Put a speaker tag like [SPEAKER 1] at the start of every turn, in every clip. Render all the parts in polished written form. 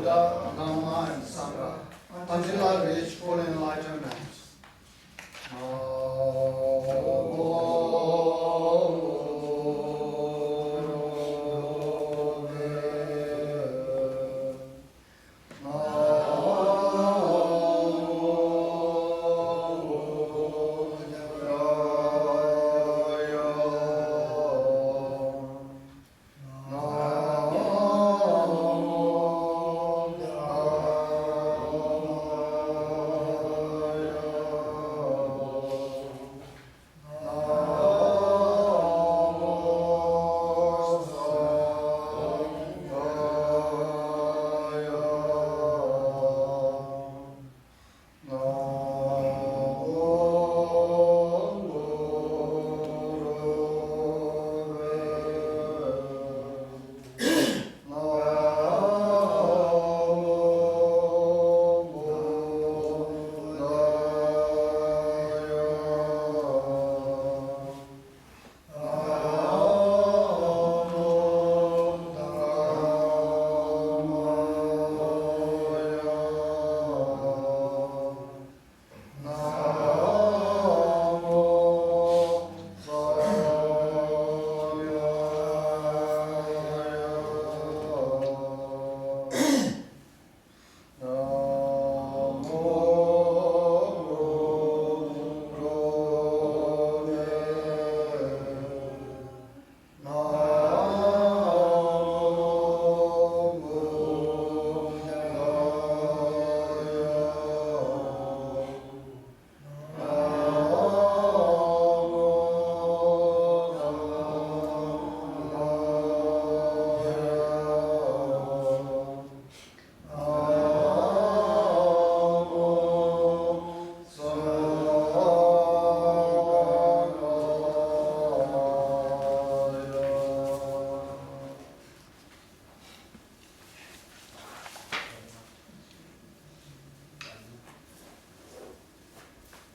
[SPEAKER 1] Buddha, Dhamma, and Sangha until I reach full enlightenment.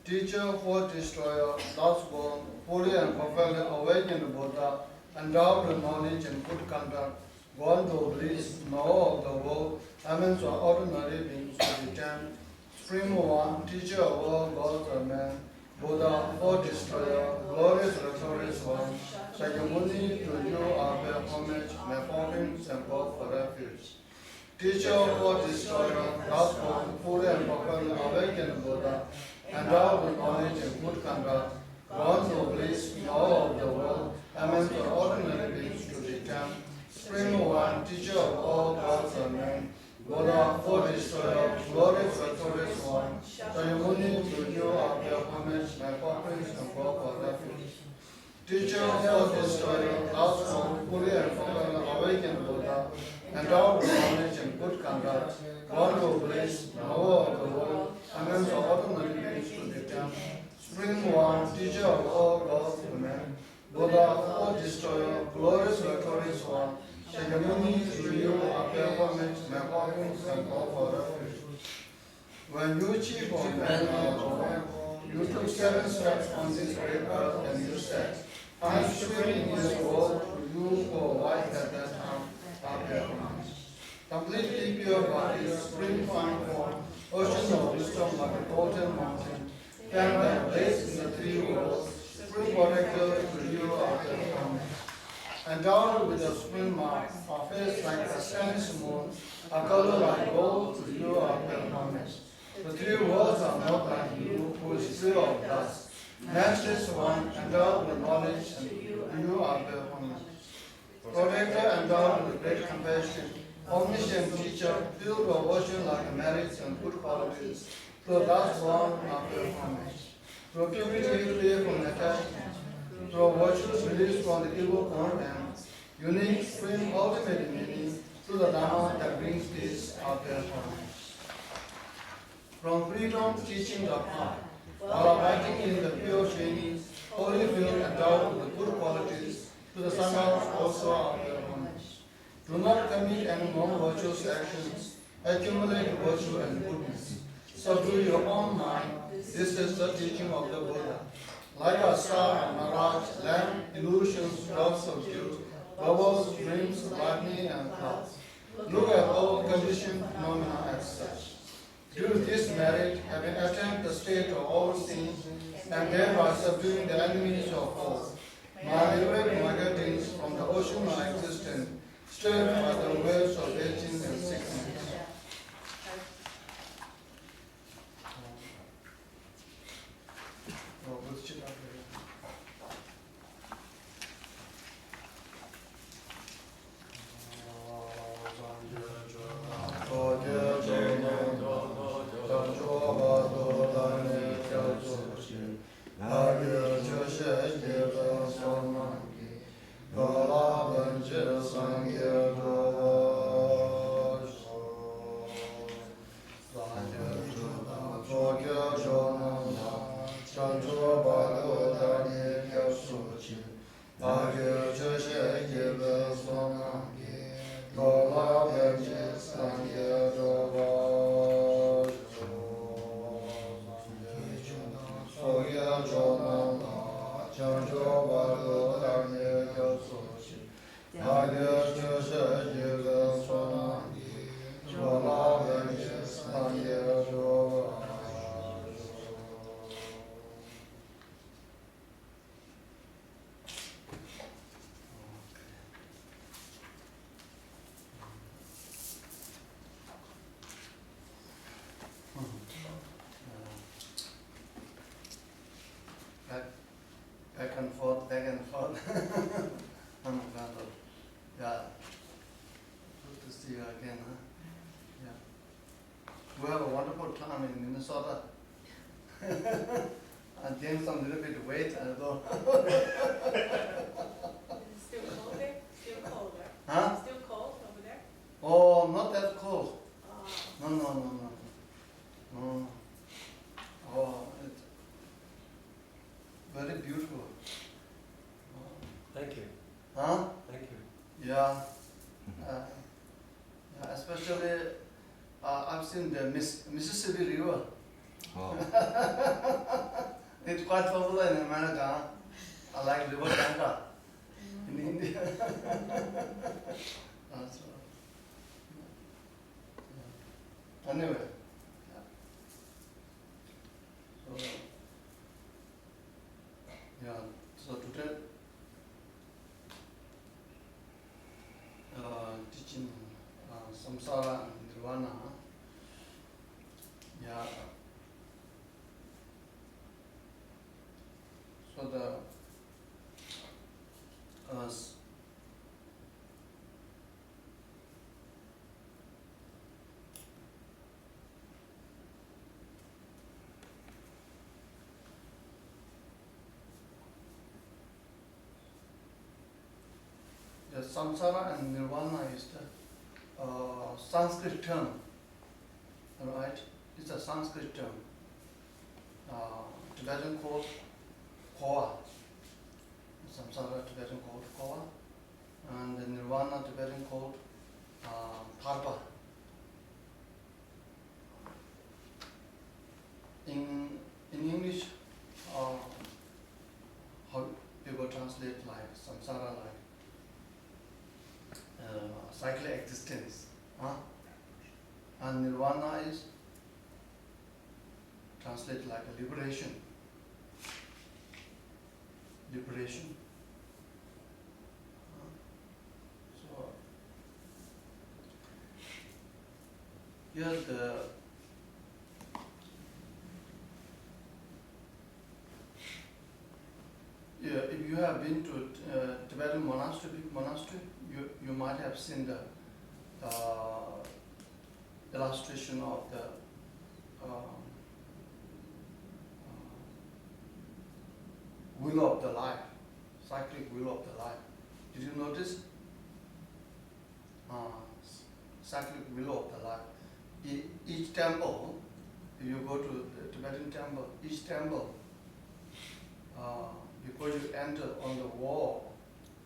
[SPEAKER 1] Teacher, fourth destroyer, last born, fully and perfectly awakened Buddha, endowed with knowledge and good conduct, born to bliss, knower of the world, elements of ordinary beings to be tamed, supreme one, teacher of all gods and men, Buddha, fourth destroyer, glorious victorious one, Shakyamuni, to you I bear homage, my offerings and bow for refuge. Teacher, fourth destroyer, last born, fully and perfectly awakened Buddha, endowed with knowledge and good conduct, born to bliss, knower of the world, amongst the ordinary beings to be tamed, supreme one, teacher of all gods and men, Buddha, fourth destroyer, glorious victorious one, Shakyamuni, to you I bear homage, my offerings and bow for refuge. Teacher, fourth destroyer, last born, fully and perfectly awakened Buddha, endowed with knowledge and good conduct, born to bliss, knower of the world, amongst the ordinary beings to be tamed, supreme one, teacher of all gods and men, Buddha, fourth destroyer, glorious victorious one, Shakyamuni, to you I bear homage, my offerings and bow for refuge. When you chief of men are born, you took 7 steps on this great earth and you said, I am swimming in this world to you who are white at that time, I bear homage. Completely pure body, spring fine form, ocean of wisdom like a golden mountain, stand and place in the 3 worlds, spring protector to you I bear homage. Endowed with a spring mark, a face like a Spanish moon, a color like gold to you I bear homage. The 3 worlds are not like you, who is pure of dust. Matchless one, endowed with knowledge, and to you I bear homage. Protector endowed with great compassion, omniscient teacher, filled with virtue like merits and good qualities, to the last one I bear homage. Through purity free from attachment, through virtues released from the evil content, unique, supreme, ultimate meaning, to the Dhamma that brings peace I bear homage. From freedom teaching the path, while abiding in the pure training, holy field endowed with good qualities, to the Sangha also I bear homage. Do not commit any more virtuous actions, accumulate virtue and goodness. Subdue your own mind, this is the teaching of the Buddha. Like a star and mirage, lamp, illusions, clouds of guilt, bubbles, dreams, lightning, and clouds. look at all conditioned phenomena as such. Due to this merit, having attained the state of all things, and thereby subduing the enemies of all, my liberate my guidance from the ocean of existence, stirred by the waves of aging and sickness. Back and forth, back and forth. Yeah. Good to see you again, huh? Yeah. We have a wonderful time in Minnesota. I gained some little bit of weight, I thought.
[SPEAKER 2] Still cold there? Still colder?
[SPEAKER 1] Huh?
[SPEAKER 2] Still cold over there?
[SPEAKER 1] Oh, not that cold.
[SPEAKER 2] Oh.
[SPEAKER 1] No. Oh, it's very beautiful.
[SPEAKER 3] Thank you.
[SPEAKER 1] Huh?
[SPEAKER 3] Thank you.
[SPEAKER 1] Yeah. Yeah, especially I've seen the Mississippi River.
[SPEAKER 4] Oh.
[SPEAKER 1] It's quite popular in America. I like river Ganga in India. That's right. Yeah. Anyway. So today teaching Samsara Nirvana. Yeah. So the the Samsara and Nirvana is the Sanskrit term, right? It's a Sanskrit term. Tibetan called Koa. Samsara Tibetan called Koa, and the Nirvana Tibetan called Parva. In English, how people translate like Samsara like cyclic existence, and Nirvana is translated like a liberation. Liberation. So here the if you have been to Tibetan monastery, you might have seen the illustration of the wheel of the life, cyclic wheel of the life. Did you notice? Cyclic wheel of the life. Each temple, if you go to the Tibetan temple, each temple, before you enter on the wall,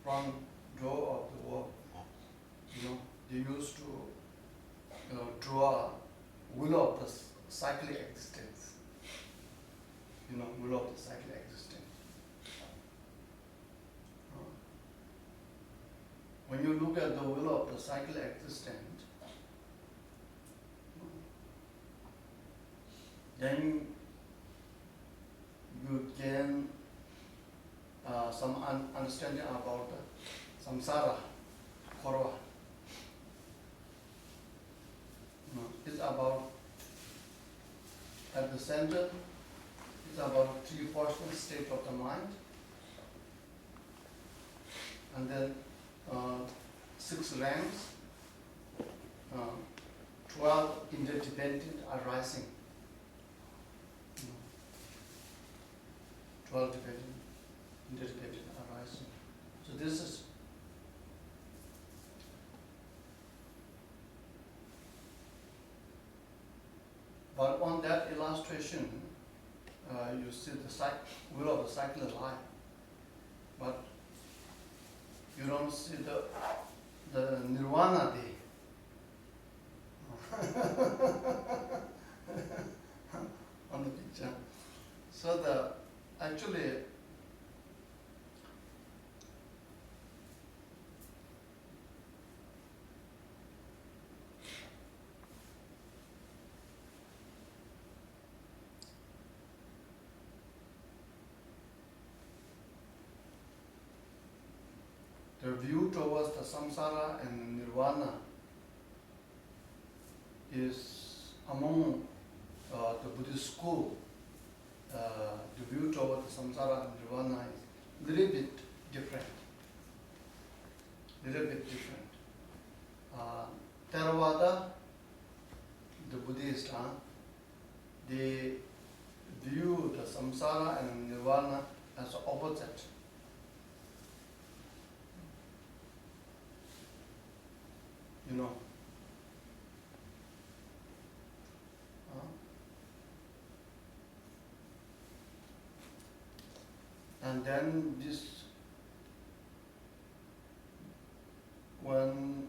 [SPEAKER 1] front door of the wall, they used to draw a wheel of the cyclic existence. Wheel of the cyclic existence. When you look at the wheel of the cyclic existence, then you gain some understanding about the samsara, korva. It's about, at the center, it's about three portions, state of the mind, and then 6 ranks, 12 interdependent arising. 12 interdependent arising. So this is but on that illustration, you see the wheel of the cycle of life, but you don't see the nirvana day. On the picture. So actually the view towards the samsara and nirvana is among the Buddhist school. The view toward the samsara and nirvana is a little bit different. Theravada, the Buddhists, they view the samsara and nirvana as opposite. You know. And then when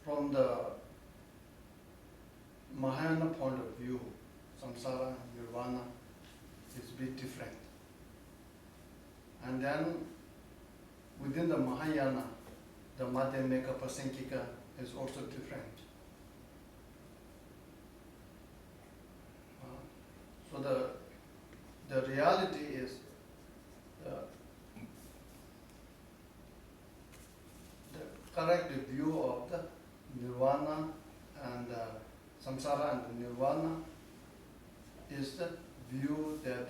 [SPEAKER 1] from the Mahayana point of view, samsara and nirvana is a bit different. And then within the Mahayana, the Madhyamika Prasankika is also different. So the reality is the correct view of the nirvana and samsara and the nirvana is the view that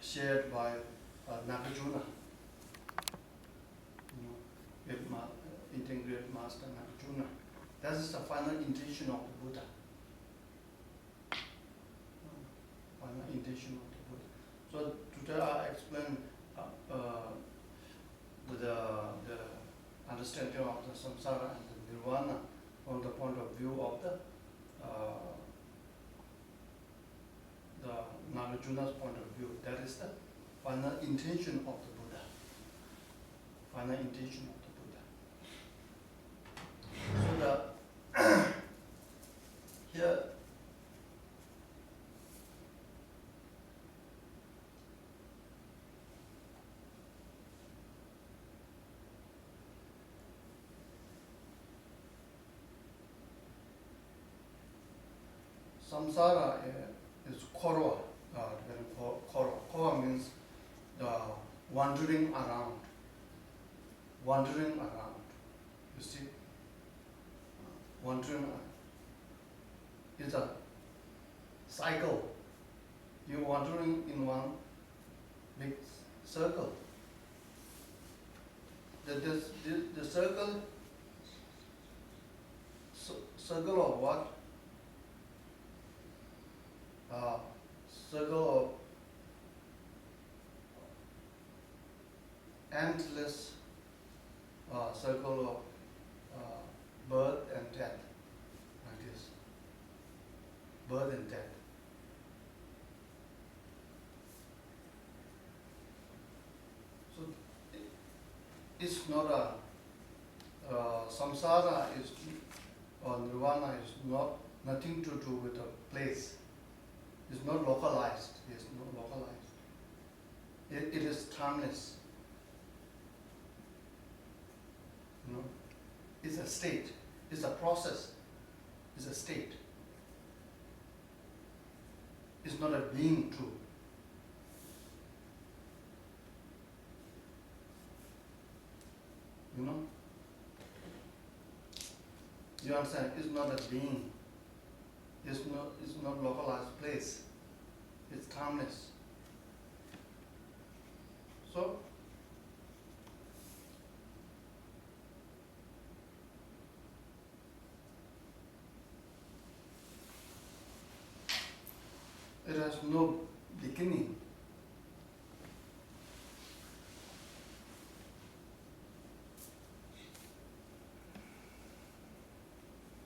[SPEAKER 1] shared by Nagarjuna, integrated master Nagarjuna. That is the final intention of the Buddha. Final intention of the Buddha. So today I explain the understanding of the samsara and the nirvana from the point of view of the Nagarjuna's point of view. That is the final intention of the Buddha. Final intention of the Buddha. So here samsara is korva. Korva means the wandering around. Wandering around. You see? Wandering around. It's a cycle. You're wandering in one big circle. The circle, circle of what? Circle of endless circle of birth and death, like this. Birth and death. So it's not samsara is or nirvana is nothing to do with a place. It's not localized. It's not localized. It is timeless. You know, it's a state. It's a process. is a state. It's not a being too. You know? You understand? It's not a being. It's not localized place. It's timeless. So it has no beginning.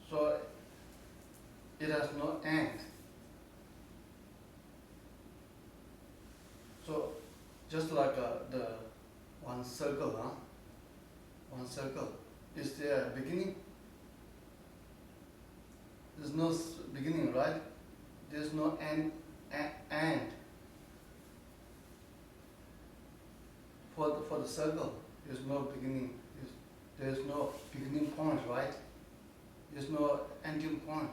[SPEAKER 1] So it has no end. So just like the one circle, huh? One circle. Is there a beginning? There's no beginning, right? There's no end. End. For the circle, there's no beginning. There's no beginning point, right? There's no ending point.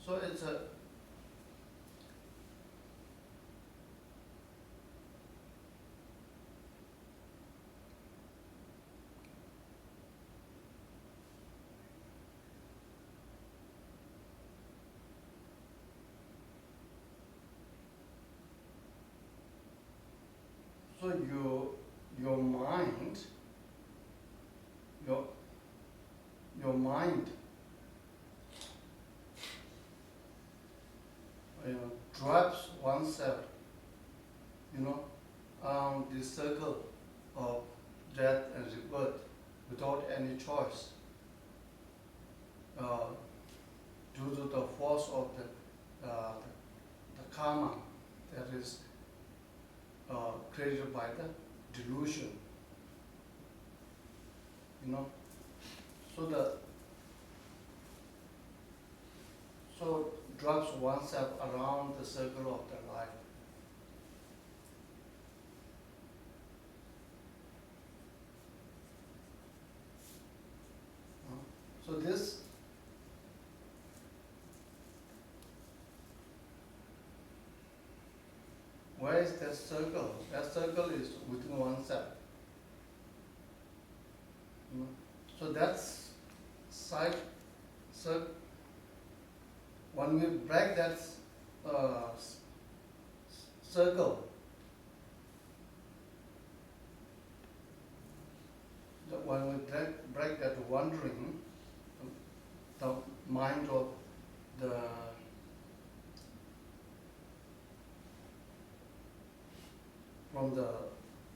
[SPEAKER 1] So it's a so your mind your mind drives oneself, on this circle of death and rebirth without any choice, due to the force of the karma that is created by the delusion. So drives oneself around the circle of the life. So this where is that circle? That circle is within oneself. So that's when we break that circle, when we break that wandering, the mind of the from the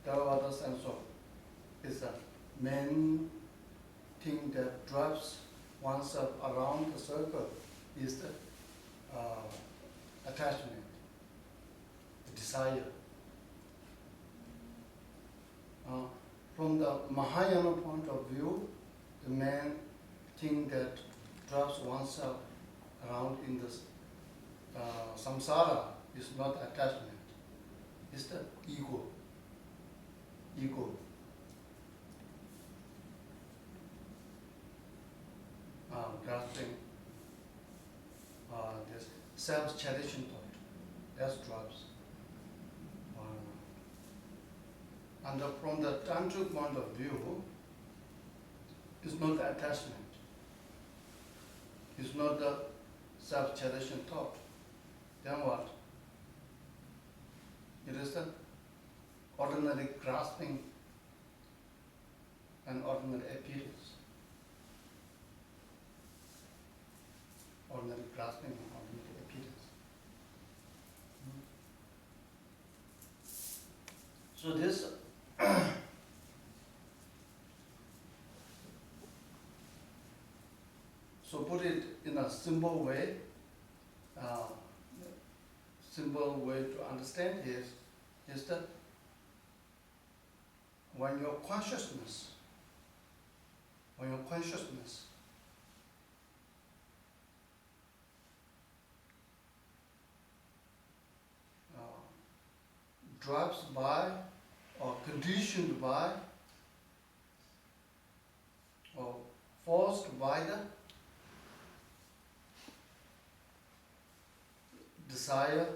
[SPEAKER 1] Theravada sense of is a main thing that drives oneself around the circle is the attachment, the desire. From the Mahayana point of view, the main thing that drives oneself around in this samsara is not attachment, it's the ego. Grasping this self-cherishing thought, that's drives. And from the tantric point of view, it's not the attachment, it's not the self-cherishing thought. Then what? It is the ordinary grasping and ordinary appearance. Ordinary grasping and ordinary appearance. So this so put it in a simple way to understand is that when your consciousness drives by or conditioned by or forced by the desire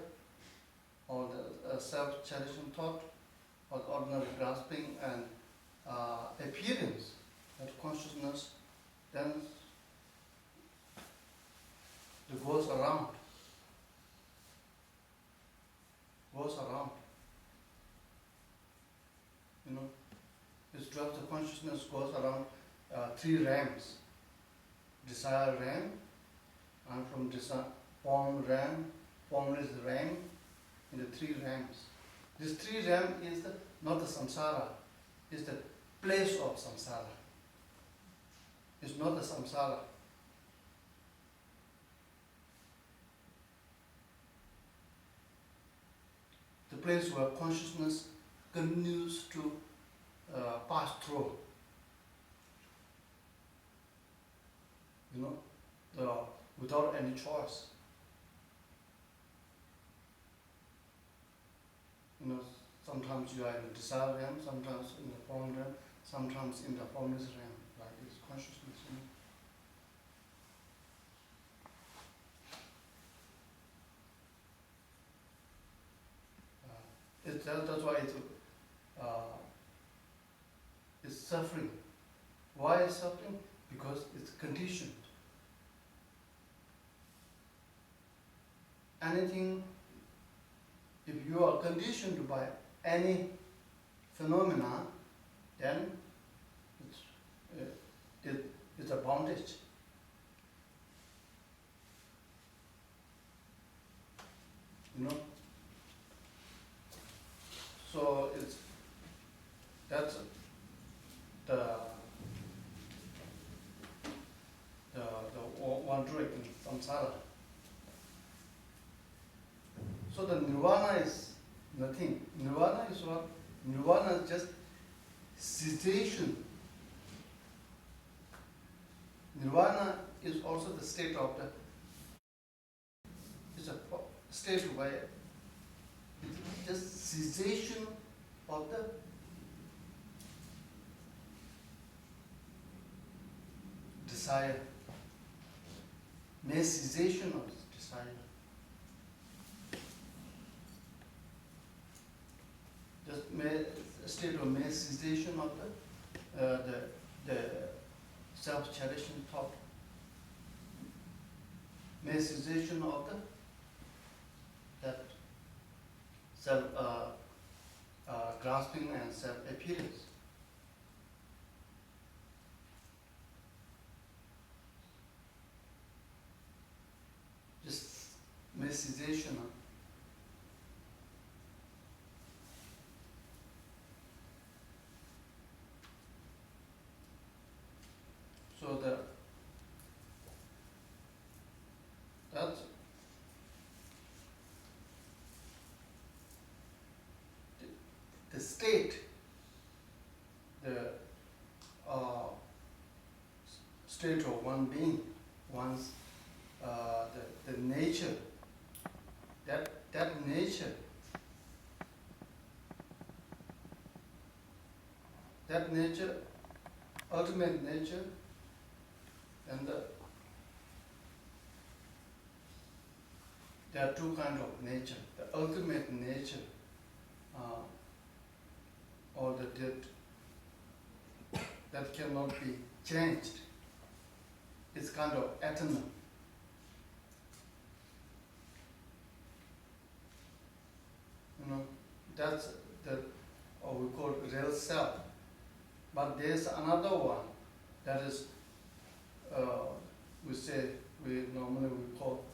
[SPEAKER 1] or the self-cherishing thought or ordinary grasping and appearance that consciousness then it goes around. You know, this drop of consciousness goes around three realms. Desire realm, and from desire, form realm, formless realm, in the three realms. This three realm is not the samsara, it's the place of samsara. It's not the samsara. The place where consciousness continues to pass through. You know, without any choice. You know, sometimes you are in the desire realm, sometimes in the form realm, sometimes in the formless realm, like this consciousness. You know. That's why it's suffering. Why is suffering? Because it's conditioned. Anything, if you are conditioned by any phenomena, then it's a bondage. You know. So that's the wandering in samsara. So the nirvana is nothing. Nirvana is what? Nirvana is just cessation. Nirvana is also the state of the. It's a state where it's just cessation of the desire. Mere cessation of desire. Just mere state of mere cessation of the self-cherishing thought. Mere cessation of that self grasping and self-appearance. Just mere cessation of. So that's the state, the state of one being, one's the nature, that nature, ultimate nature, and there are two kinds of nature. The ultimate nature, or that cannot be changed. It's kind of eternal. You know, that's or we call it real self. But there's another one that is, we normally call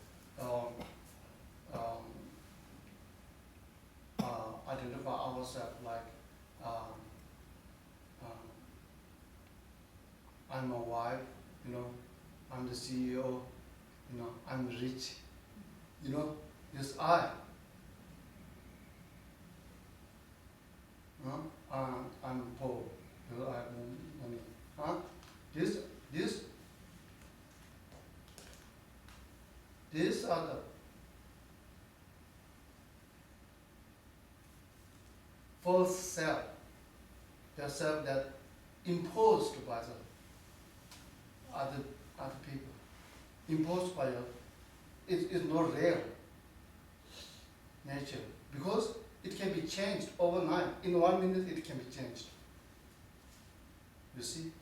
[SPEAKER 1] identify ourselves like I'm a wife, you know, I'm the CEO, you know, I'm rich, you know, this I. I'm poor, you know, I have no money. These are the false self, the self that imposed by other people, imposed by us, it is not real nature, because it can be changed overnight. In 1 minute it can be changed. You see?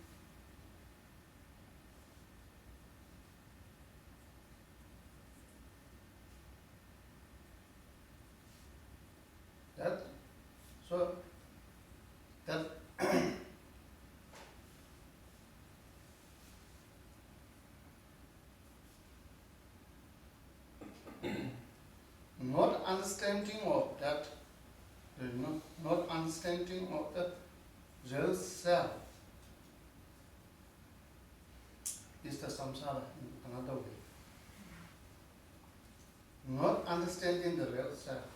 [SPEAKER 1] That, so, that not understanding of that, not understanding of the real self is the samsara in another way. Not understanding the real self.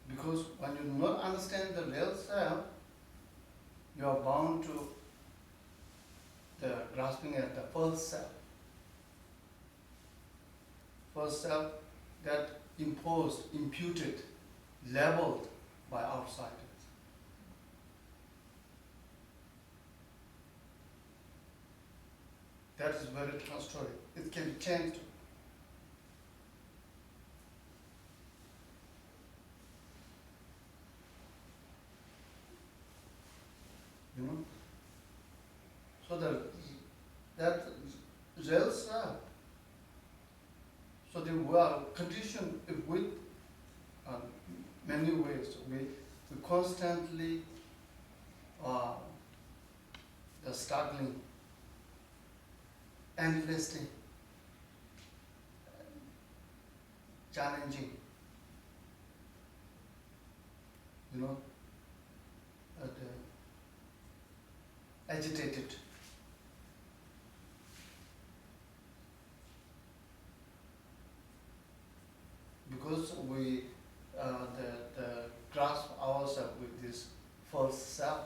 [SPEAKER 1] Because when you do not understand the real self, you are bound to the grasping at the false self. False self that imposed, imputed, labeled by outsiders. That is very transitory. It can be changed. You know? So that real self. So we are conditioned with many ways. We constantly the struggling, endlessly challenging, agitated. Because we the grasp ourselves with this false self.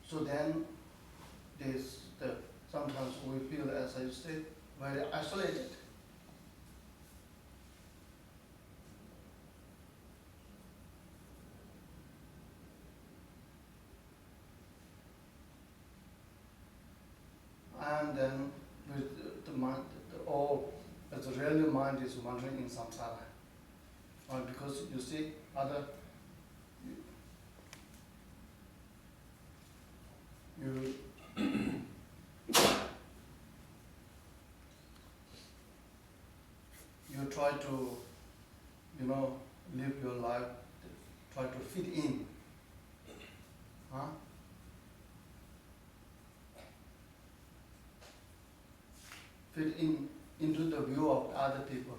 [SPEAKER 1] So then sometimes we feel, as I said, very isolated. And then with the mind, the real mind is wandering in samsara. Because you see, you try to, live your life, try to fit in. Fit into the view of other people.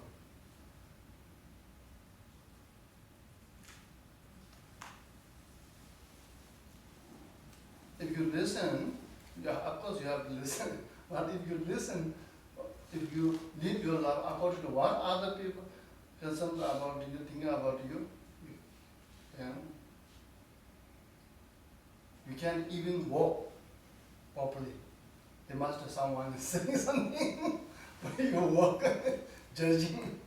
[SPEAKER 1] If you listen, of course you have to listen, but if you listen, if you live your life according to what other people concerned about you, think about you, then you can't even walk properly. There must be someone saying something, but you walk judging.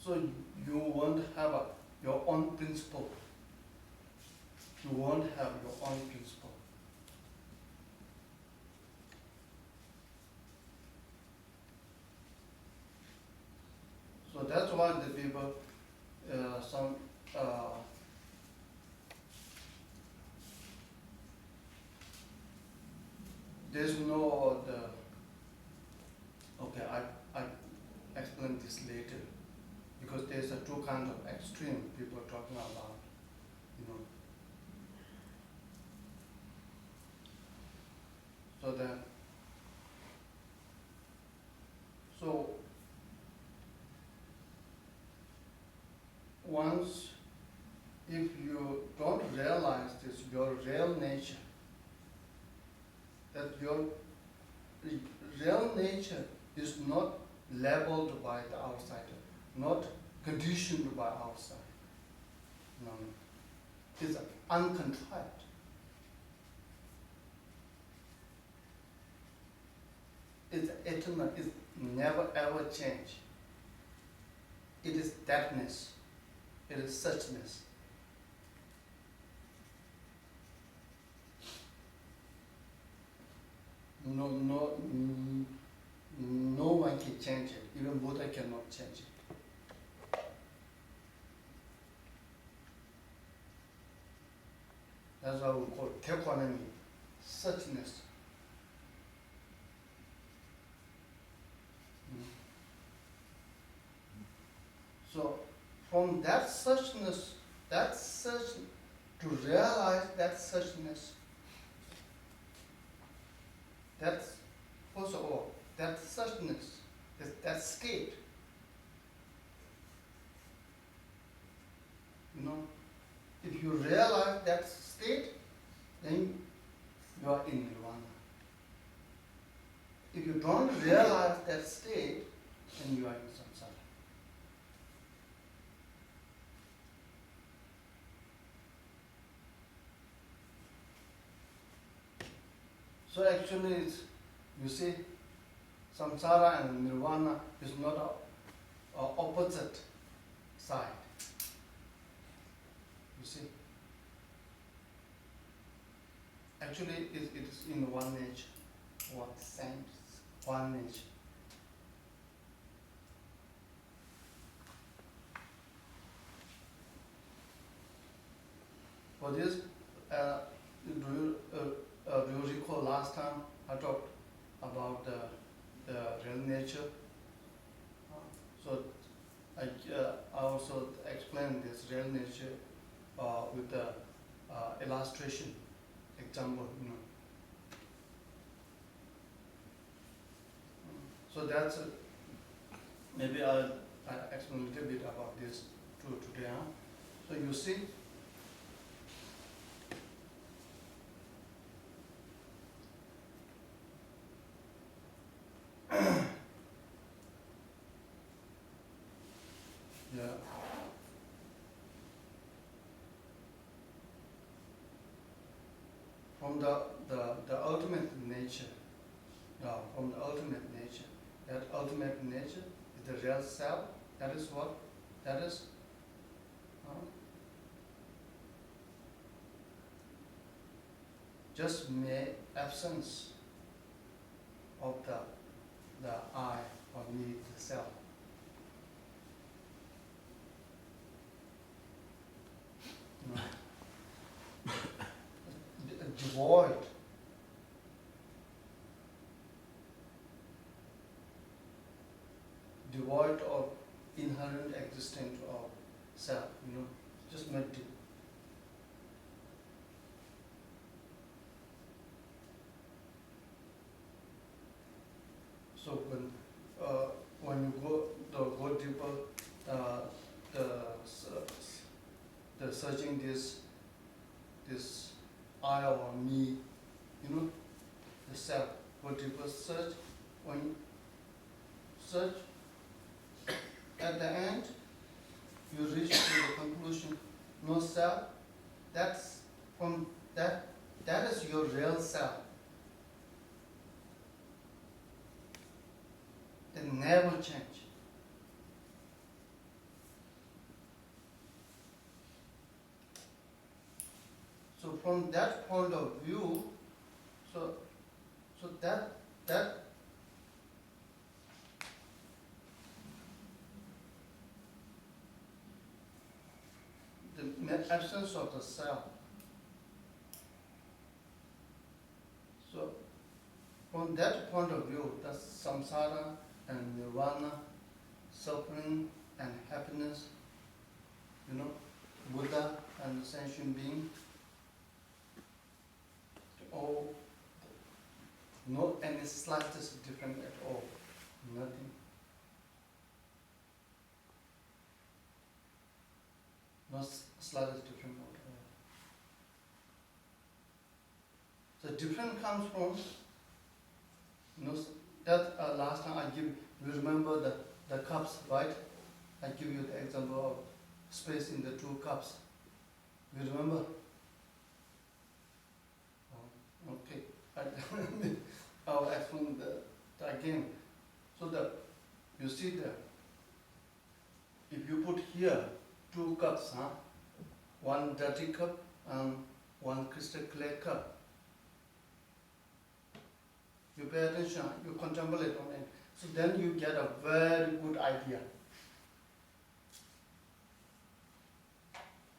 [SPEAKER 1] So you won't have your own principle. You won't have your own principle. So that's why the people, there's no okay, I explain this later, because there's two kinds of extreme people are talking about, So once, if you don't realize this, your real nature, that your real nature is not labeled by the outsider, not conditioned by outside. No. It's uncontrived. It's eternal, it's never ever change. it is thatness, it is suchness. No one can change it. Even Buddha cannot change it. That's why we call it tequanami, suchness. So from that suchness, to realize that suchness, that's first of all, that suchness, that state. If you realize that state, then you are in Nirvana. If you don't realize that state, then you are in samsara. So actually, you see, samsara and nirvana is not a opposite side. You see, actually, it is in one nature, one sense, one nature. For this, do you recall last time I talked about the real nature? So I also explained this real nature with the illustration example. So that's maybe I'll explain a little bit about this today. So you see. Yeah. From the ultimate nature, from the ultimate nature, that ultimate nature is the real self. That is what? That is just mere absence of the I or me, the self. Devoid. Devoid of inherent existence of self, just empty. So when you go deeper, the searching this I or me, the self. Go deeper search. When you search, at the end, you reach to the conclusion: no self. That's from that. That is your real self. They never change. So from that point of view, so that the absence of the self. So from that point of view, the samsara and nirvana, suffering and happiness, Buddha and the sentient being, all not any slightest different at all, nothing. Not slightest different at all. The difference comes from, that last time I give you remember the cups, right? I give you the example of space in the two cups. You remember? Okay. I'll explain again. So you see if you put here 2 cups, one dirty cup and one crystal clear cup, you pay attention, you contemplate on it, so then you get a very good idea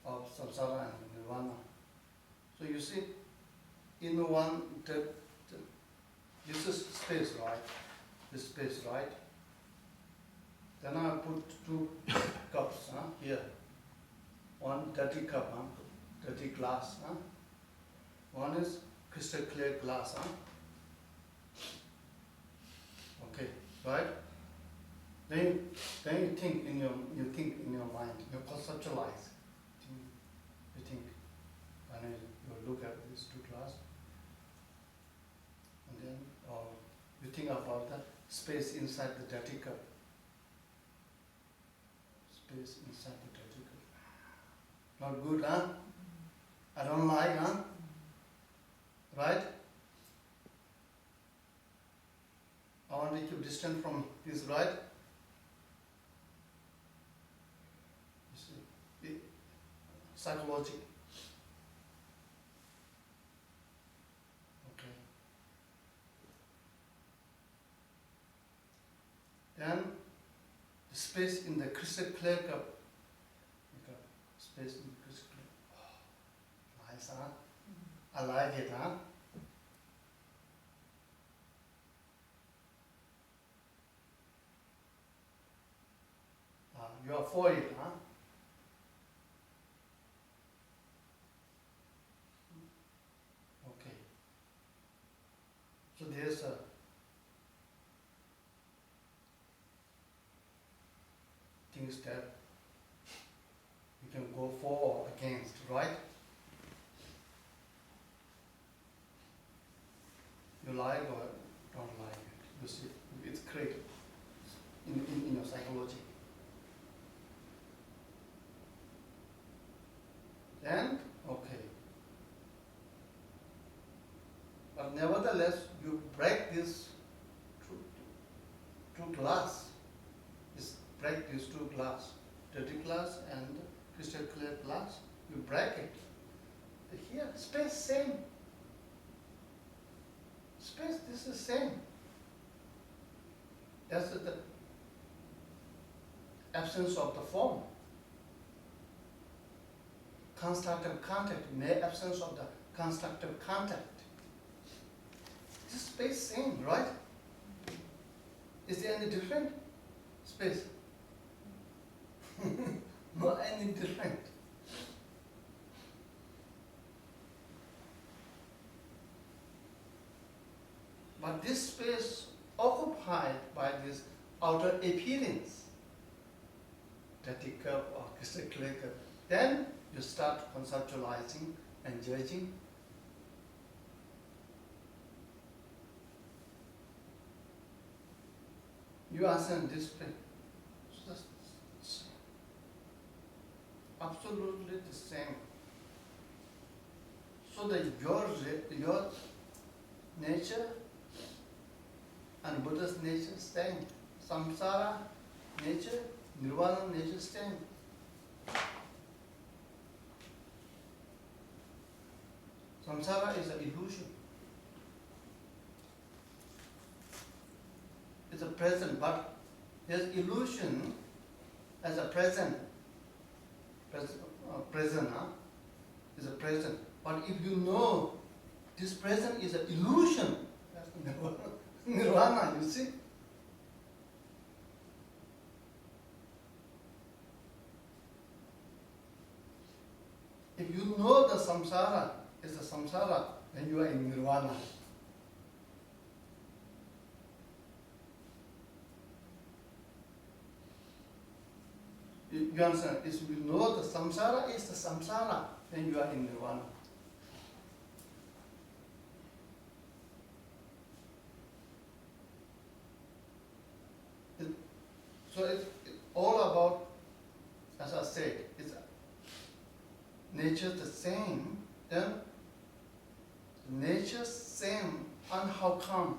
[SPEAKER 1] of samsara and nirvana. So you see, in one, this is space, right? This space, right? Then I put 2 cups here. One dirty cup, dirty glass. One is crystal clear glass. Okay, right? Then you think in your mind, you conceptualize. You think, and you look at these 2 glass, and then you think about the space inside the dirty cup. Space inside the dirty cup. Not good, I don't like, right? I want to keep distant from this, right? You see, psychology. Okay. Then the space in the crystal clear cup. Space in the crystal clear. Oh, nice, I like it, You are for it, Okay. So there's a things that you can go for or against, right? You like or don't like it. You see, it's great in your psychology. Then, okay. But nevertheless, you break this two glass. Break these 2 glass, dirty glass and crystal clear glass. You break it. Here, space same. Space, this is same. That's the absence of the form. Constructive contact, absence of the constructive contact. This space same, right? Is there any different? Space. Not any different. But this space occupied by this outer appearance, dirty cup or crystal clear cup, then you start conceptualizing and judging. You understand this thing. So that's absolutely the same. So that your nature and Buddha's nature same. Samsara nature, Nirvana nature same. Samsara is an illusion. It's a present, but there's illusion as a present. Present is a present. But if you know this present is an illusion, that's Nirvana, you see? If you know the samsara is a samsara, then you are in Nirvana. You understand? If you know the samsara is the samsara, then you are in Nirvana. So it's all about, as I said, it's nature the same, then nature same, and how come?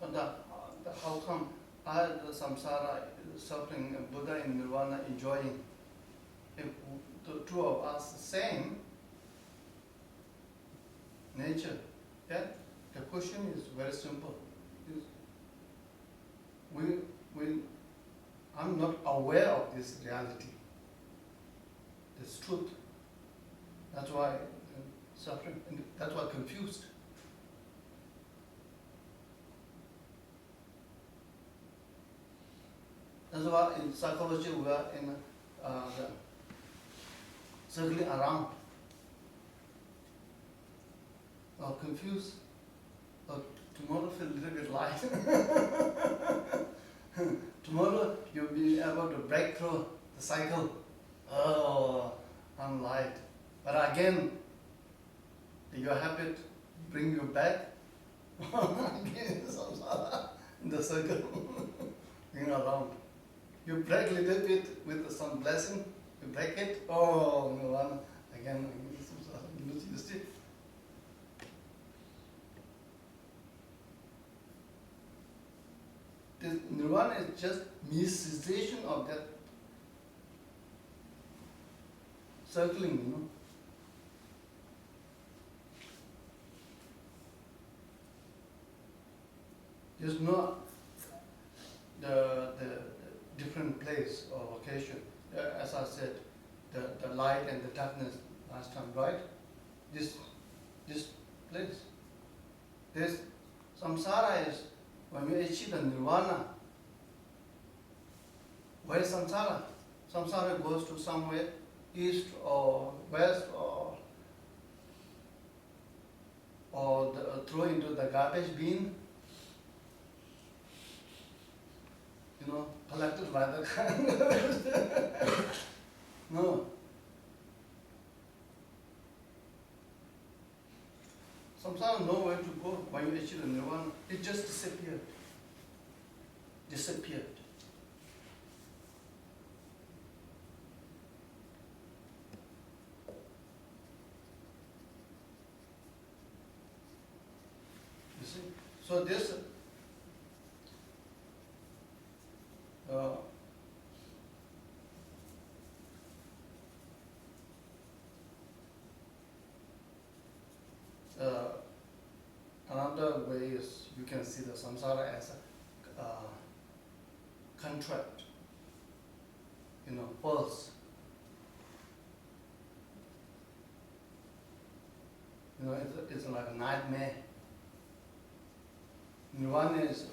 [SPEAKER 1] And how come the samsara suffering, Buddha in Nirvana enjoying? If the two of us same nature, yeah? The question is very simple. I'm not aware of this reality, this truth. That's why suffering, and that's why confused. That's why in psychology we are in the circling around, or confused, or tomorrow feel a little bit light. Tomorrow you'll be able to break through the cycle. Oh, I'm light. But again, your habit bring you back. Again, samsara, in the circle, going around. You break a little bit with some blessing, you break it, oh, Nirvana, again, you see. This Nirvana is just cessation of that circling, There's no the different place or location. As I said, the light and the darkness last time, right? This place. This samsara is when you achieve the nirvana. Where is samsara? Samsara goes to somewhere east or west or throw into the garbage bin. Collected by the no. Samsara know where to go when you achieve the nirvana. It just disappeared. You see? So this another way is you can see the samsara as a contract, pulse. It's like a nightmare. Nirvana is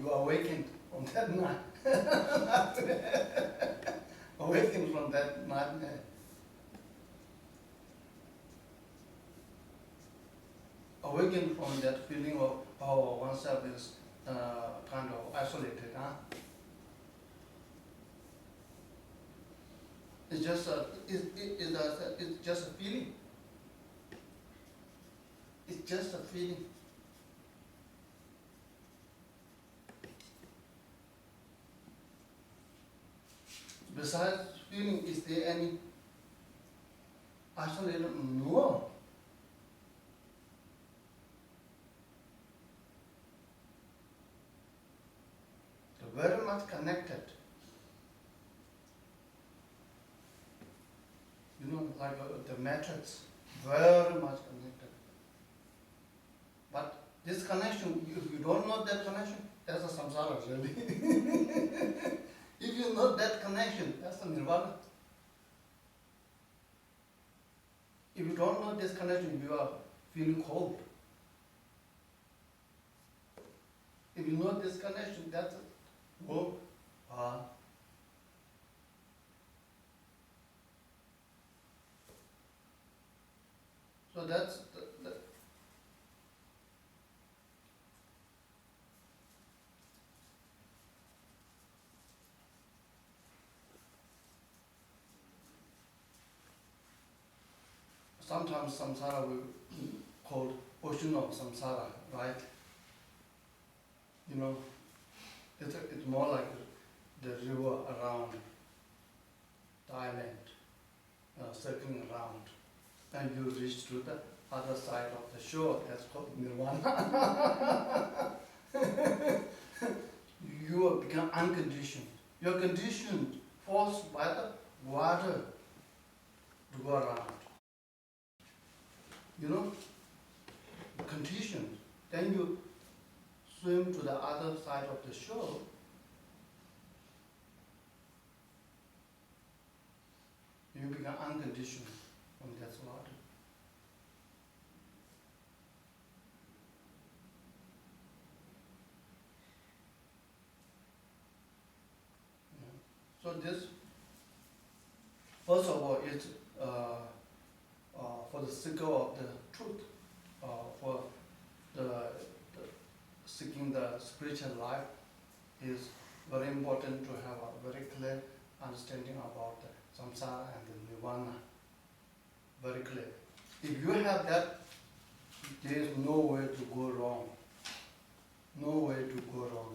[SPEAKER 1] you awakened from that night. Awakened from that nightmare. Awakened from that feeling of oneself is kind of isolated, It's just it's just a feeling. It's just a feeling. Besides feeling, is there any isolated? No. They're very much connected. Like the matrix, very much connected. But this connection, if you don't know that connection, that's a samsara, really. If you know that connection, that's the nirvana. If you don't know this connection, you are feeling cold. If you know this connection, that's it. So that's sometimes samsara we call ocean of samsara, right? It's more like the river around the island, circling around. And you reach to the other side of the shore, that's called nirvana. you will become unconditioned. You're conditioned, forced by the water to go around. You know, conditioned. Then you swim to the other side of the shore. You become unconditioned from that water. So this, first of all, is for the sake of the truth, for the seeking the spiritual life is very important to have a very clear understanding about the samsara and the nirvana. Very clear. If you have that, there is no way to go wrong. No way to go wrong.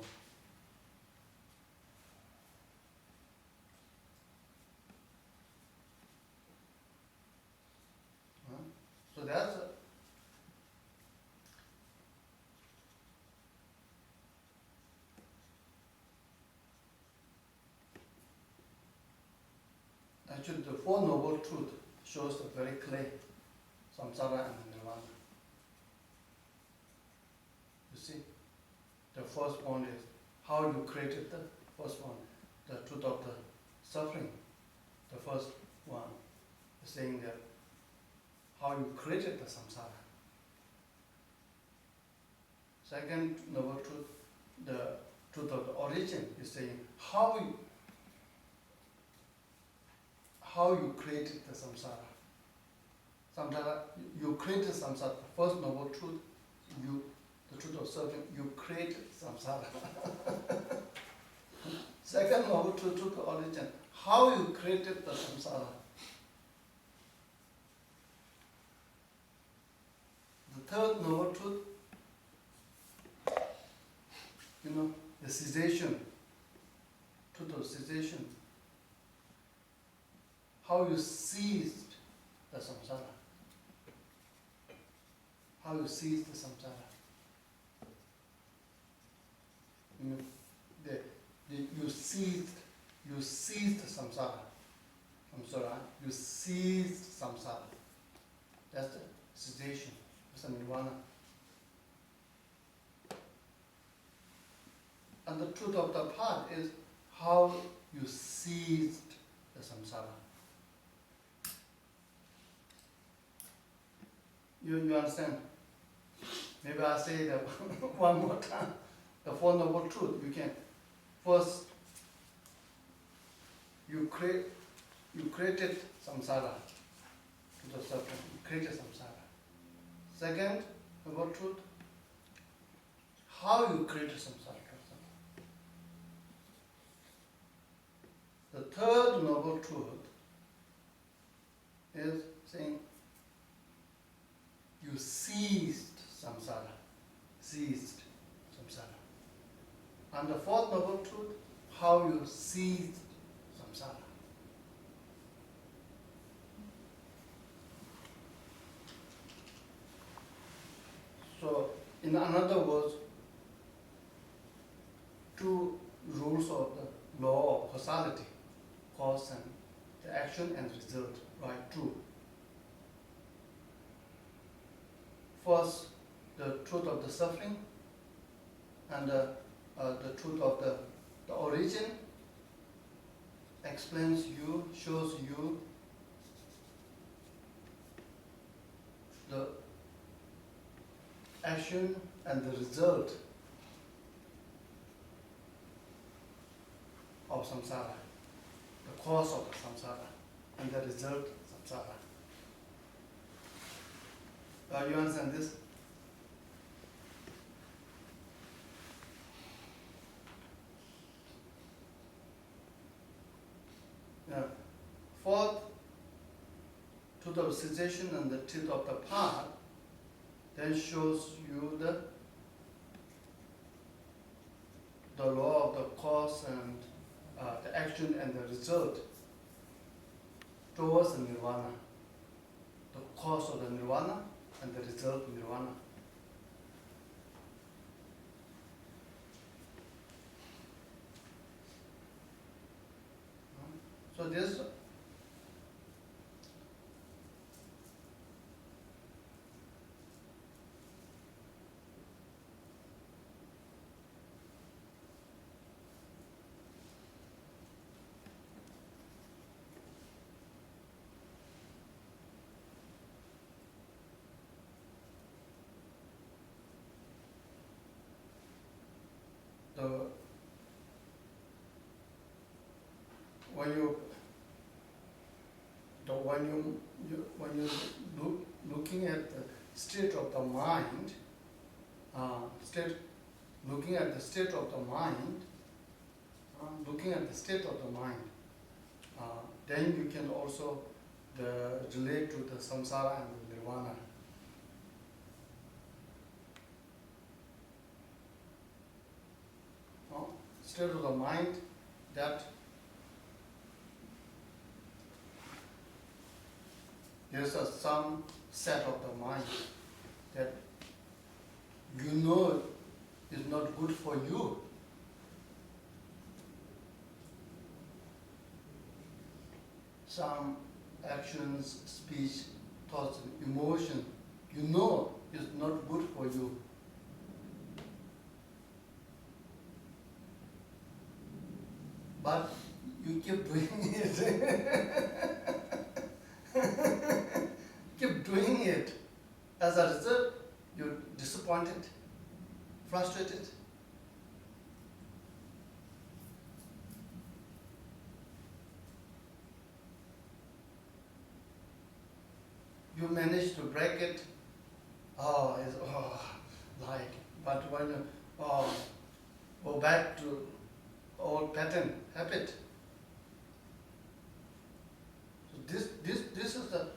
[SPEAKER 1] So that's actually the Four Noble Truth shows the very clear samsara and nirvana. You see, the first one is how you created the first one, the truth of the suffering. The first one is saying that how you created the samsara. Second noble truth, the truth of the origin, is saying how you created the samsara. Samsara, you created samsara. First noble truth, the truth of suffering, you created samsara. Second noble truth, truth of origin, how you created the samsara. The third noble truth, the cessation, truth of cessation, how you ceased the samsara. How you ceased the samsara. You ceased samsara. You ceased samsara. That's the cessation. That's the nirvana. And the truth of the path is how you ceased the samsara. You understand? Maybe I'll say that one more time. The Four Noble Truth. You can first you created samsara to the suffering. You created samsara. Second noble truth, how you created samsara. The third noble truth is saying you ceased samsara. Ceased samsara. And the fourth noble truth, how you ceased samsara. So, in other words, two rules of the law of causality, cause and the action and result, right? Two. First, the truth of the suffering, and the truth of the origin explains you, shows you the action and the result of samsara, the cause of the samsara, and the result samsara. You understand this? Yeah. Fourth, truth of cessation and the truth of the path then shows you the law of the cause and the action and the result towards the nirvana, the cause of the nirvana and the result nirvana. this the when you looking at the state of the mind, looking at the state of the mind, then you can also relate to the samsara and the nirvana. State of the mind that there's some set of the mind that you know is not good for you. Some actions, speech, thoughts, emotion, you know is not good for you. But you keep doing it. Keep doing it. As a result, you're disappointed, frustrated. You manage to break it. But when you go back to old pattern, habit. So this is the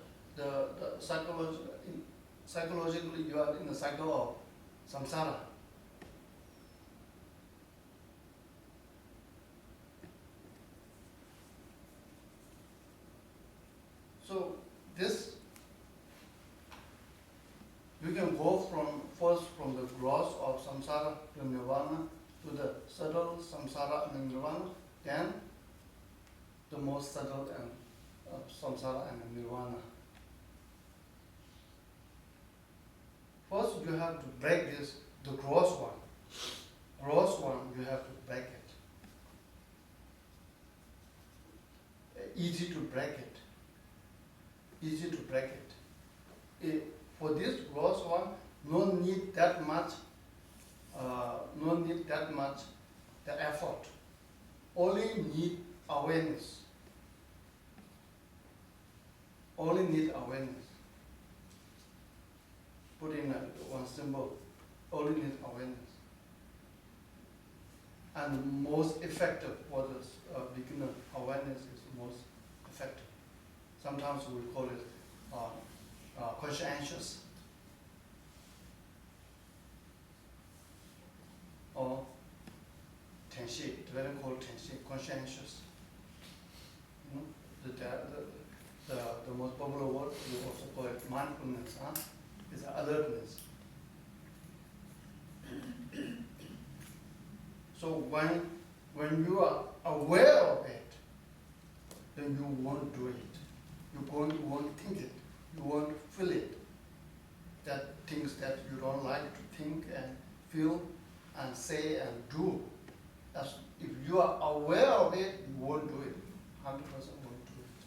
[SPEAKER 1] psychologically you are in the cycle of samsara. So this you can go from the gross of samsara to nirvana to the subtle samsara and nirvana, then the most subtle and samsara and nirvana. First, you have to break the gross one. Gross one, you have to break it. Easy to break it. Easy to break it. For this gross one, no need that much the effort. Only need awareness. Only need awareness. Put in one symbol. Only need awareness. And most effective for the beginner, awareness is most effective. Sometimes we call it conscientious. Or tenshi, Tibetan called tenshi, conscientious. The most popular word we also call it mindfulness, is alertness. So when you are aware of it, then you won't do it. You won't think it. You won't feel it. That things that you don't like to think and feel and say and do. If you are aware of it, you won't do it. 100% won't do it.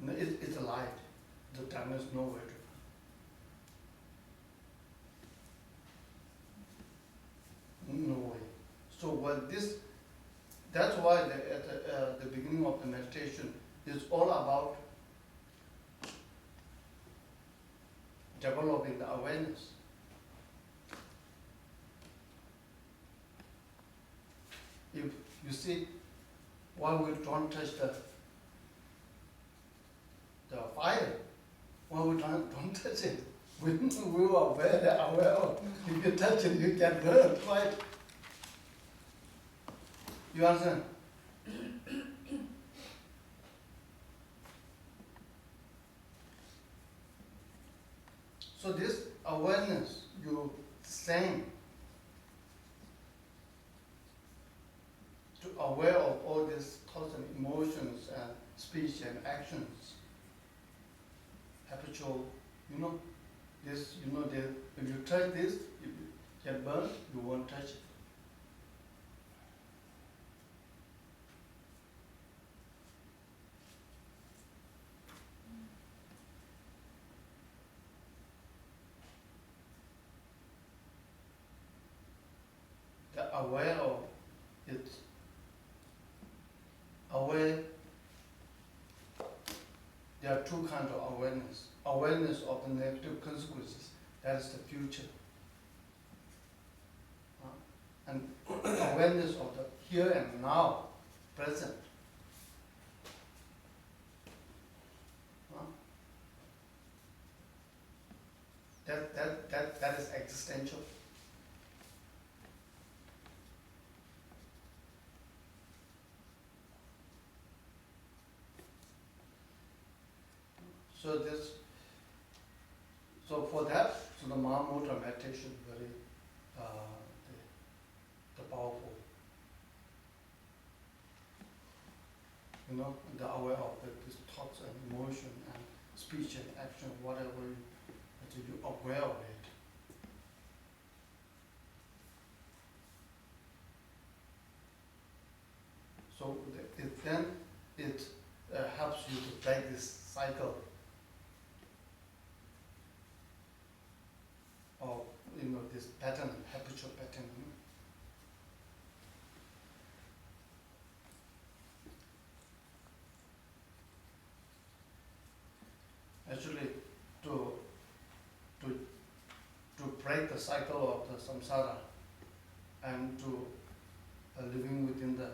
[SPEAKER 1] No, it's a light. The darkness nowhere to find. No way. So that's why at the beginning of the meditation, it's all about developing the awareness. If you see, why we don't touch the fire, why we don't touch it, we are very aware of. If you touch it, you can burn, right? You understand? same. To aware of all these thoughts and emotions and speech and actions. Habitual, this, that if you touch this, if you get burned, you won't touch it. The aware of it, aware, there are two kinds of awareness. Awareness of the negative consequences, that is the future. And awareness of the here and now, present. That is existential. So for that, so the Mahamudra meditation is very the powerful. The aware of these thoughts and emotion and speech and action, whatever you aware of it. So it helps you to break this cycle of this pattern, habitual pattern. Actually, to break the cycle of the samsara and to living within the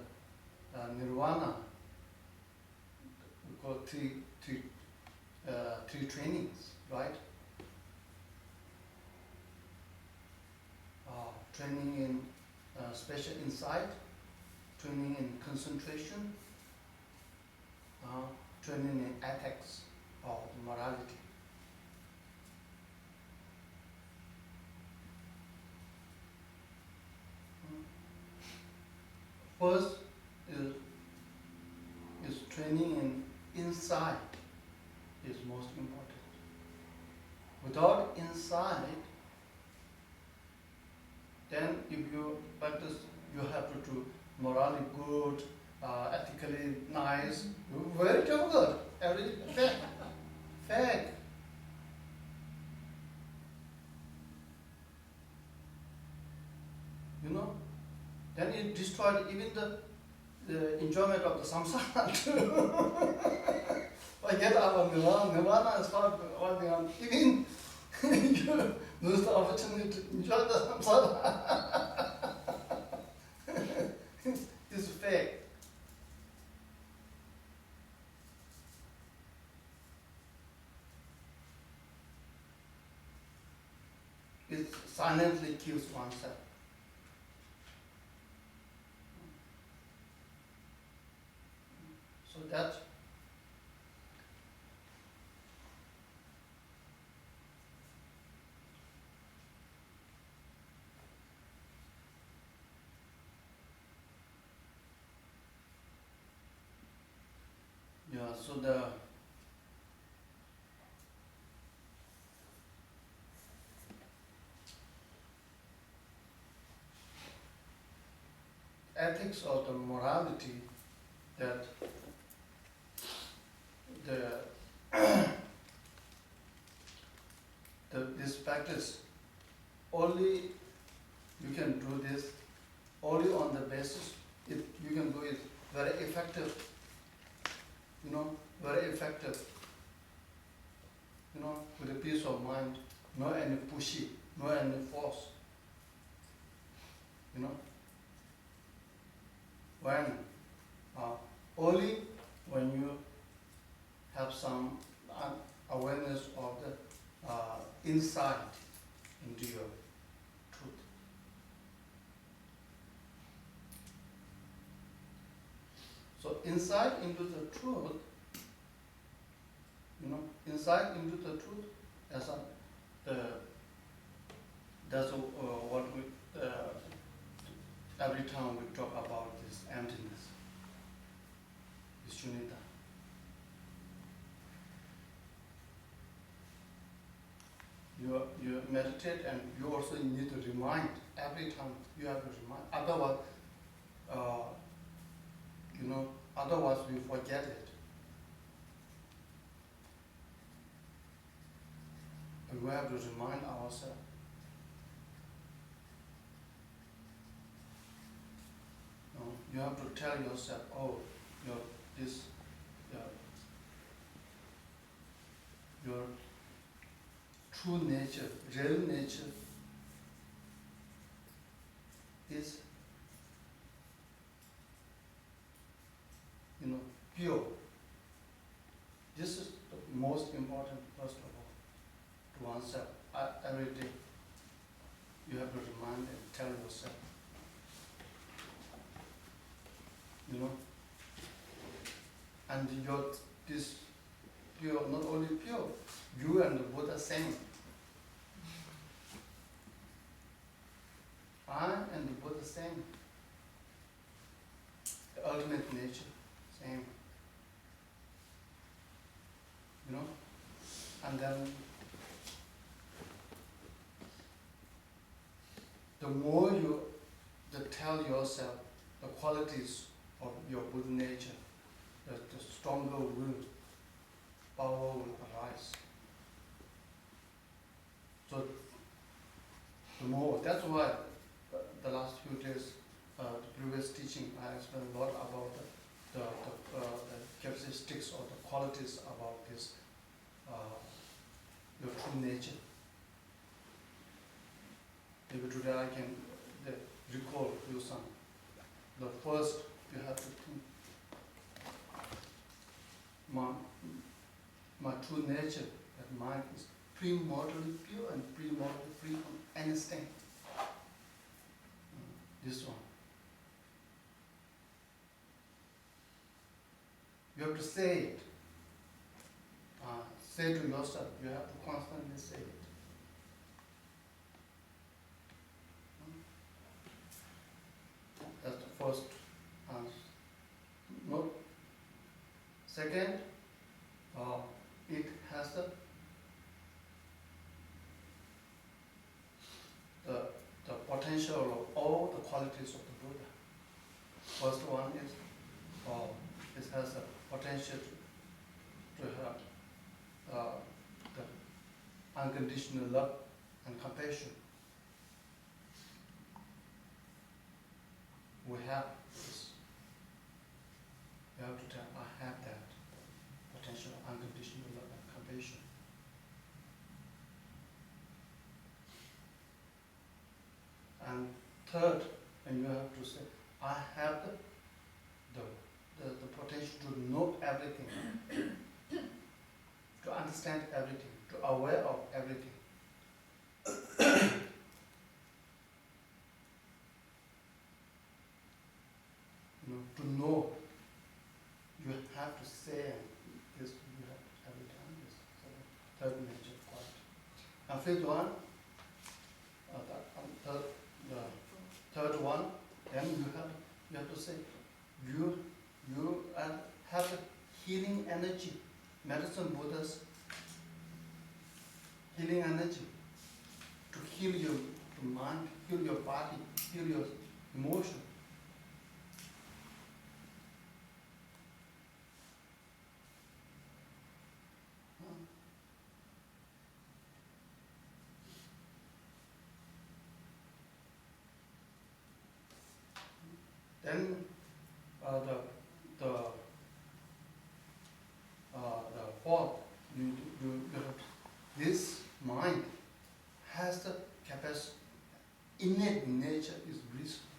[SPEAKER 1] nirvana, we call three trainings, right? Training in special insight, training in concentration, training in ethics or morality. First is training in insight is most important. Without insight, then if you practice, you have to do morally good, ethically nice, very difficult, every fake. Then it destroyed even the enjoyment of the samsara too. Forget about nirvana is not working on, even you lose the opportunity to enjoy the samsara. It's fake. It silently kills oneself. So that so the ethics or the morality that this practice, only you can do this only on the basis if you can do it very effective, very effective, with a peace of mind, no any pushy, no any force, when only when you have some awareness of the insight into your truth. So insight into the truth, insight into the truth as That's what we, every time we talk about this emptiness, this shunyata. You meditate and you also need to remind every time you have to remind. Otherwise, otherwise we forget it. And we have to remind ourselves. You have to tell yourself, oh, your this, your true nature, real nature is, pure. This is the most important, first of all, to oneself. Every day, you have to remind and tell yourself. And this pure, not only pure, you and the Buddha same. I and the Buddha same. The ultimate nature, same. And then the more you tell yourself the qualities of your Buddha nature, the stronger power will arise. So the more, that's why the last few days, the previous teaching, I explained a lot about the characteristics or the qualities about this, your true nature. Maybe today I can recall you some. The first, you have to think, my true nature, that mind is premortally pure and premortally free from any stain. This one. You have to say it. Say to yourself, you have to constantly say it. That's the first answer. No. Second, it has the potential of all the qualities of the Buddha. First one is, it has a potential to have the unconditional love and compassion. We have this. You have to tell, I have that potential unconditional love and compassion. And third, and you have to say, I have the potential to know everything, to understand everything, to aware of everything. To know, you have to say this, you have every time this. So third major quality. And fifth one, the third one, then you have to say, you have a healing energy, medicine Buddha's healing energy, to heal your mind, heal your body, heal your emotion. Then the fourth, this mind has the capacity, innate nature is blissful.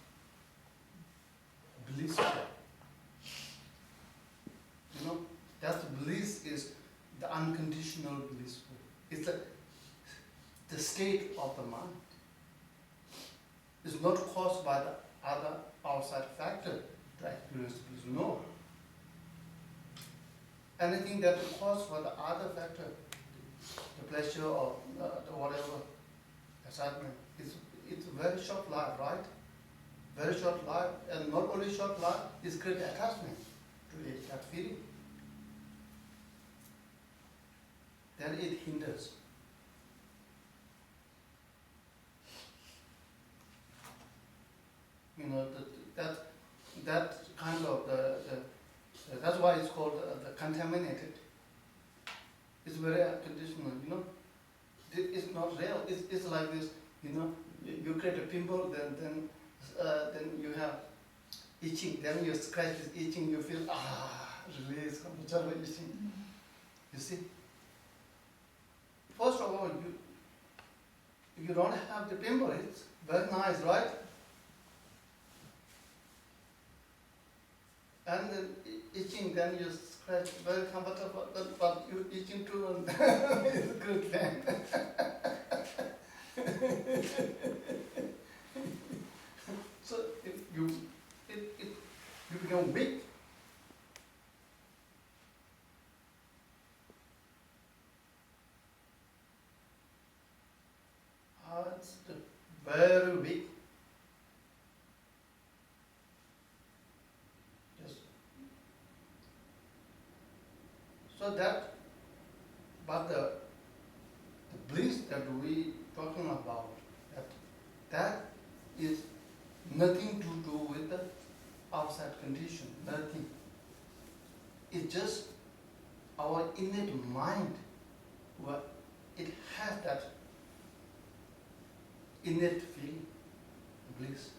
[SPEAKER 1] That bliss is the unconditional blissful. It's the state of the mind. It's not caused by the other outside factor to experience bliss. No. Anything that is caused by the other factor, the pleasure or the whatever, attachment. It's very short life, right? Very short life, and not only short life, it's create attachment to it, that feeling. Then it hinders. You know, that kind of that's why it's called the contaminated. It's very conditional, you know. It's not real. It's like this, you know. You create a pimple, then you have itching. Then you scratch this itching. You feel release from the itching. You see. First of all, you don't have the pimple. It's very nice, right? And then itching, then you scratch, very comfortable, but you itching too, and it's a good thing. So if you become weak. It's very weak. So that, but the bliss that we talking about, that is nothing to do with the outside condition, nothing. It's just our innate mind, where it has that innate feeling, bliss.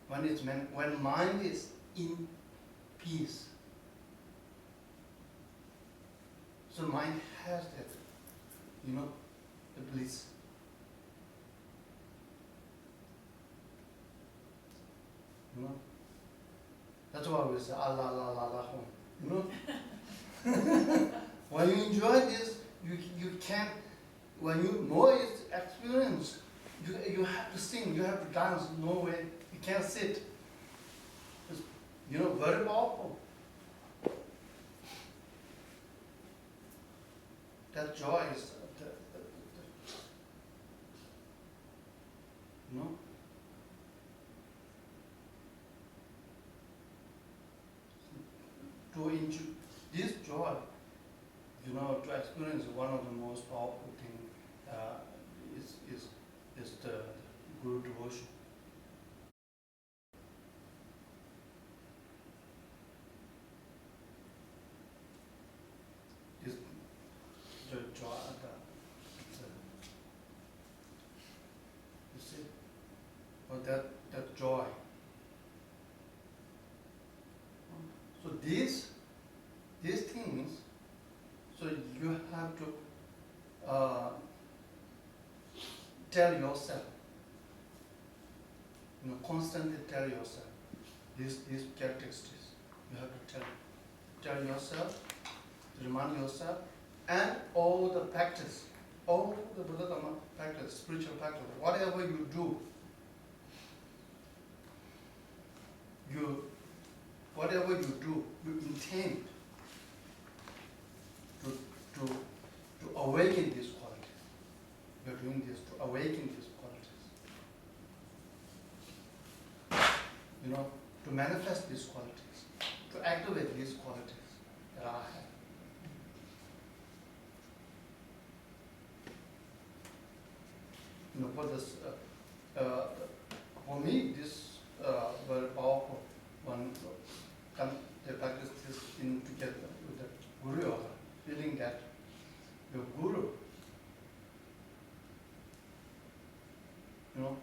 [SPEAKER 1] When mind is in peace, so mind has that, you know, the bliss. You know? That's why we say Allah, la, la, la, home. You know? When you enjoy this, you can't, when you know its experience, you have to sing, you have to dance, no way, you can't sit. It's, you know, very powerful. That joy is, you know. To enjoy this joy, you know, to experience one of the most powerful things is the Guru devotion. Is the joy, you see, or that joy. So these things, so you have to tell yourself, you know, constantly tell yourself these characteristics. You have to tell yourself, remind yourself, and all the practice, all the Buddha Dhamma practice, spiritual practice, whatever you do, whatever you do, you intend to awaken these qualities. You're doing this to awaken these qualities. You know, to manifest these qualities, to activate these qualities that I have. You know, for this, for me, this very powerful one. They practice this in together with the Guru Yoga, feeling that your Guru, you know,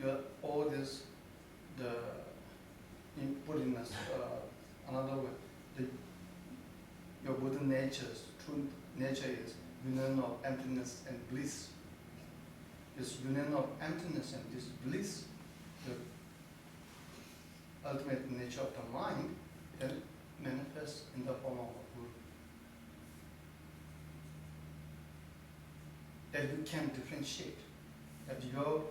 [SPEAKER 1] your all this, the putting us another way, your Buddha nature's true nature is union of emptiness and bliss. This union of emptiness and this bliss, the ultimate nature of the mind, then manifests in the form of a Guru. That you can differentiate, that you're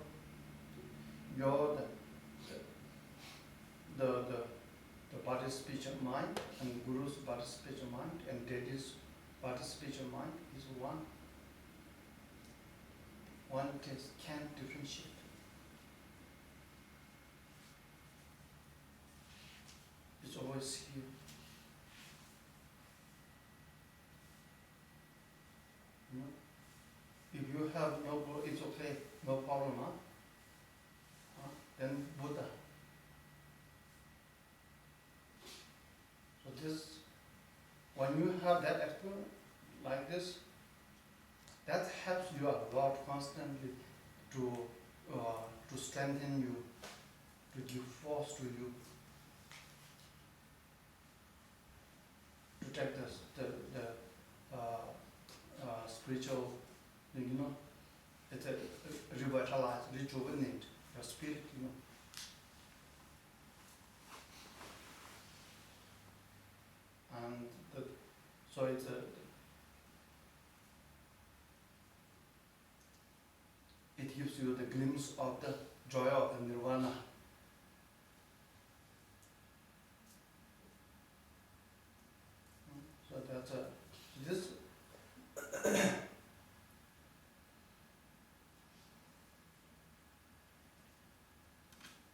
[SPEAKER 1] the participation mind and Guru's participation mind and Daddy's participation mind is one. One can't differentiate. It's always here. You know? If you have no, it's okay, no problem, huh? Then Buddha. So this, when you have that experience like this, that helps you a lot constantly to strengthen you, to give force to you, to take the spiritual, you know, it's a revitalize, rejuvenate your spirit, you know. And so it's it gives you the glimpse of the joy of the nirvana. So that's this.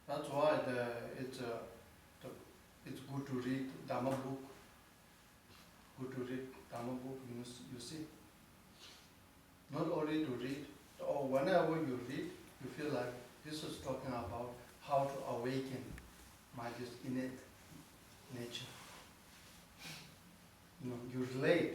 [SPEAKER 1] That's why it's good to read Dhamma book. Good to read Dhamma book. You see, not only to read, or whenever you read, you feel like this is talking about how to awaken my just innate nature. You know, you relate.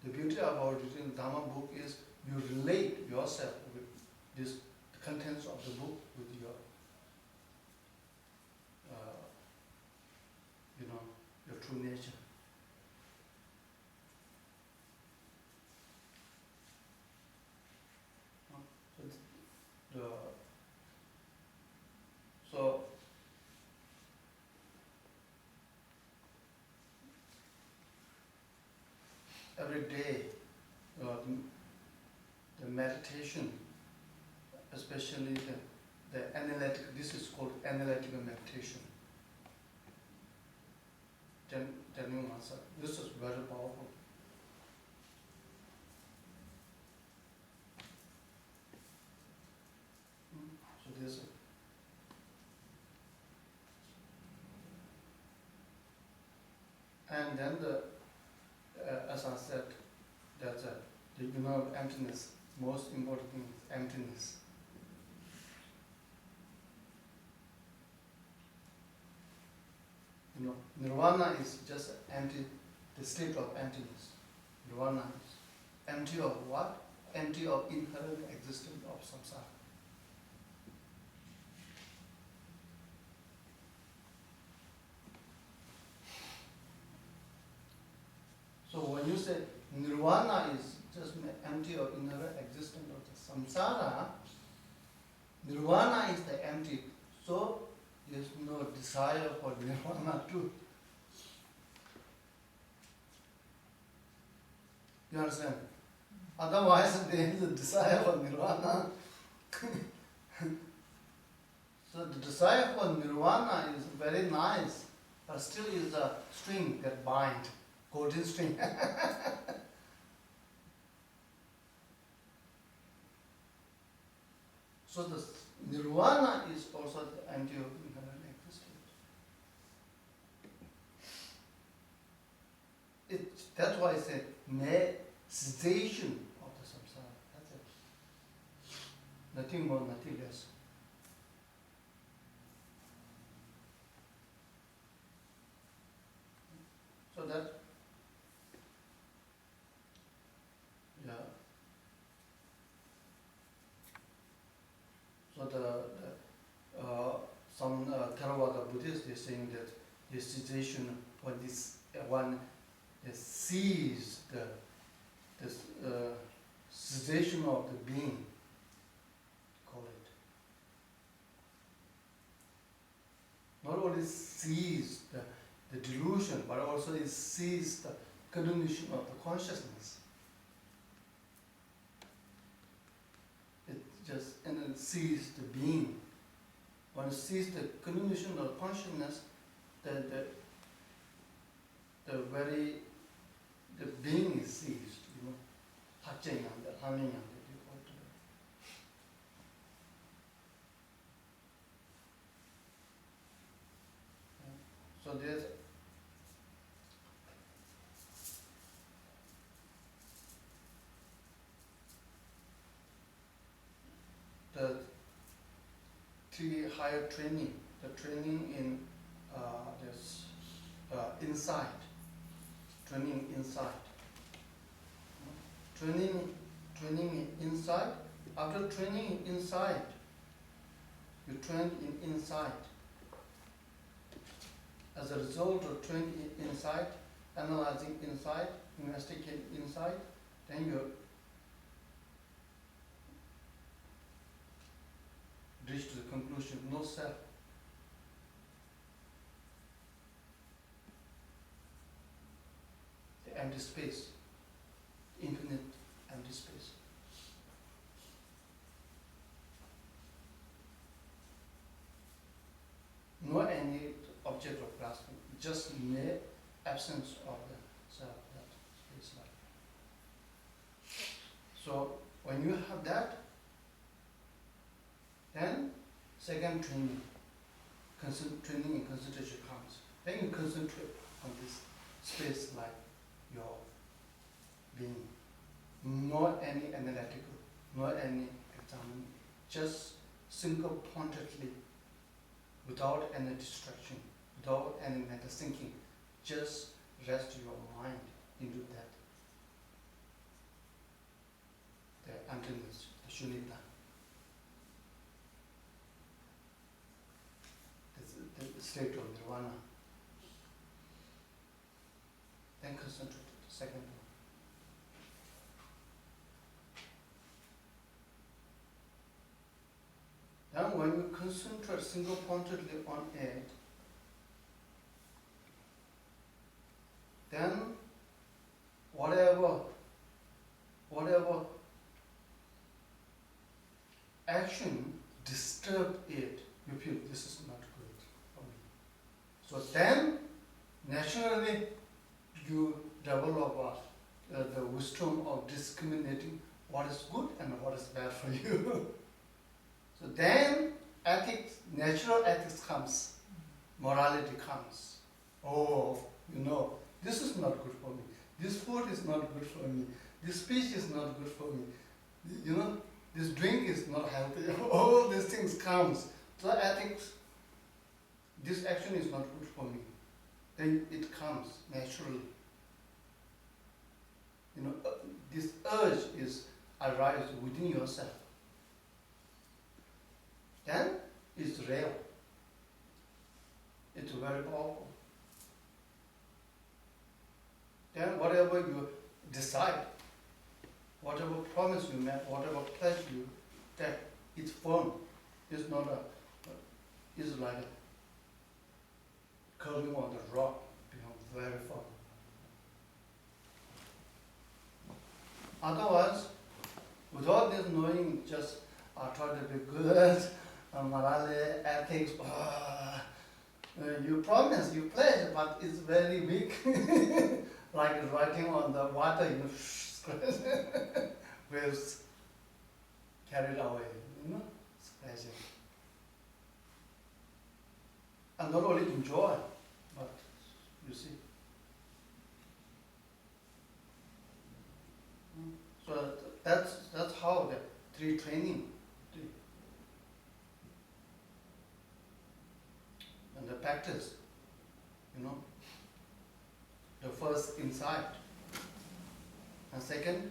[SPEAKER 1] The beauty about reading the Dhamma book is you relate yourself with this the contents of the book with your, you know, your true nature. So every day, the meditation, especially the analytic, this is called analytical meditation. Genuine answer. This is very powerful. So this. And then as I said, that the emptiness. Most important thing is emptiness. You know, nirvana is just empty, the state of emptiness. Nirvana is empty of what? Empty of inherent existence of samsara. So when you say nirvana is just empty of inherent existence of the samsara, nirvana is the empty. So there's no desire for nirvana too. You understand? Otherwise there is a desire for nirvana. So the desire for nirvana is very nice, but still is a string that binds, golden string. So the nirvana is also the empty of inherent existence. That's why I said cessation of the samsara. That's it. Nothing more, nothing less. So that, yeah. So some Theravada Buddhists, they're saying that the cessation, when one sees the cessation of the being, call it. Not only sees the delusion, but also it sees the continuation of the consciousness. It just and then sees the being. When it sees the continuation of consciousness, the being is seized, you know. Haching and the humming and the default. So there's the three higher training, the training in this insight, training insight. Training in insight. After training in insight, you train in insight. As a result of training in insight, analyzing insight, investigating insight, then you reach to the conclusion, no self. The empty space, infinite empty space. No any object of grasping, just mere absence of the self, that space life. So when you have that, then second training, training in concentration comes. Then you concentrate on this space like your being. Not any analytical, not any examining, just single pointedly, without any distraction, without any meta thinking, just rest your mind into that. The emptiness, the shunyata. The state of nirvana. Then concentrate, the second one. Then when you concentrate single-pointedly on it, then whatever action disturb it, you feel this is not good for me. So then, naturally, you develop the wisdom of discriminating what is good and what is bad for you. So then, ethics, natural ethics comes, morality comes. Oh, you know, this is not good for me. This food is not good for me. This speech is not good for me. You know, this drink is not healthy. All these things comes. So ethics, this action is not good for me. Then it comes naturally. You know, this urge is arise within yourself. Then it's real. It's very powerful. Then whatever you decide, whatever promise you make, whatever pledge you take, it's firm. It's not it's like curling on the rock, become very firm. Otherwise, without this knowing, just try to be good, morality, ethics, you promise, you pledge, but it's very weak. Like writing on the water, you waves carried away, you know, splashing. And not only enjoy, but you see. So that's how the three training. And the practice, you know. The first insight. And second,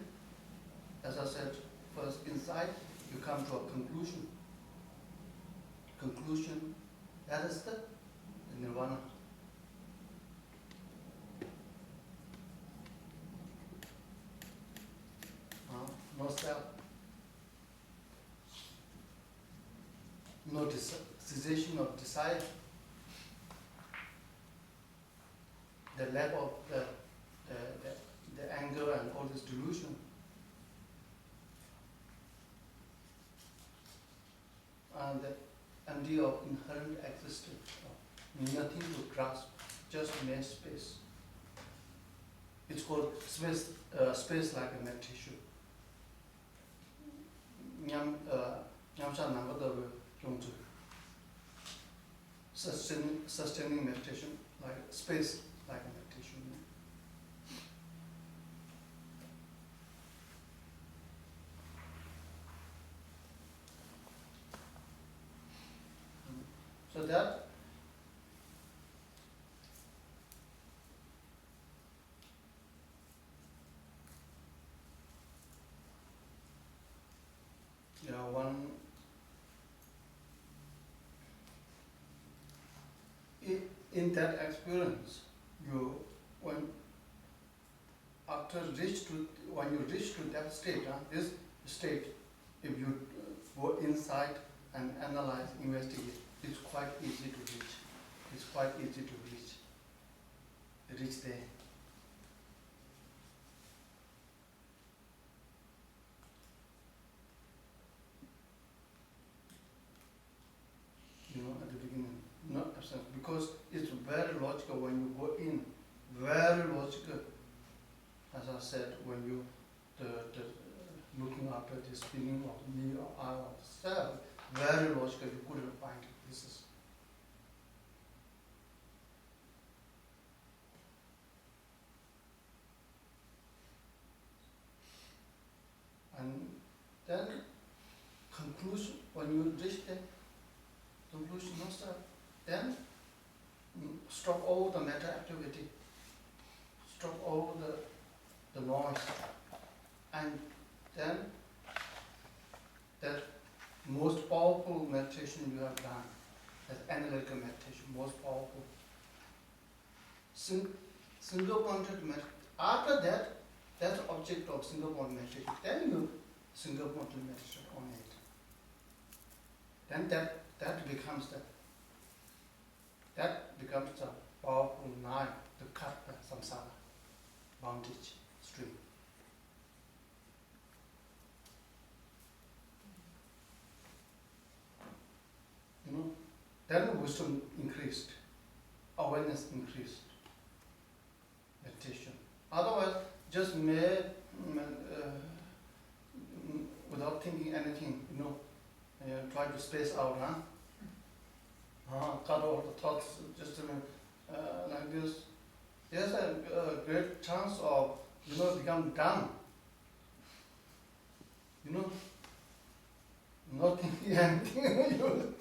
[SPEAKER 1] as I said, first insight, you come to a conclusion. Conclusion, that is the nirvana. No self. No cessation of desire. The lack of the anger and all this delusion. find that empty of inherent existence, nothing to grasp, just mere space. It's called space, space like a meditation. Sustaining meditation, like space like a meditation. So that one in that experience, you when you reach to that state, this state, if you go inside and analyze, investigate, it's quite easy to reach. It's quite easy to reach there. At the beginning, not absent, because it's very logical when you go in, very logical. As I said, when you the looking after this feeling of me or I or self, very logical, you couldn't find it. This is and then conclusion, when you reach the conclusion master, then stop all the meta activity, stop all the noise, and then that most powerful meditation you have done, that analytical meditation, most powerful. Single pointed meditation. After that, that's the object of single point meditation. Then you single pointed meditation on it. Then that becomes the powerful knife to cut the samsara bondage string. Then wisdom increased, awareness increased, meditation. Otherwise, just without thinking anything, try to space out, cut all the thoughts, just like this. There's a great chance of, become dumb. Not thinking anything.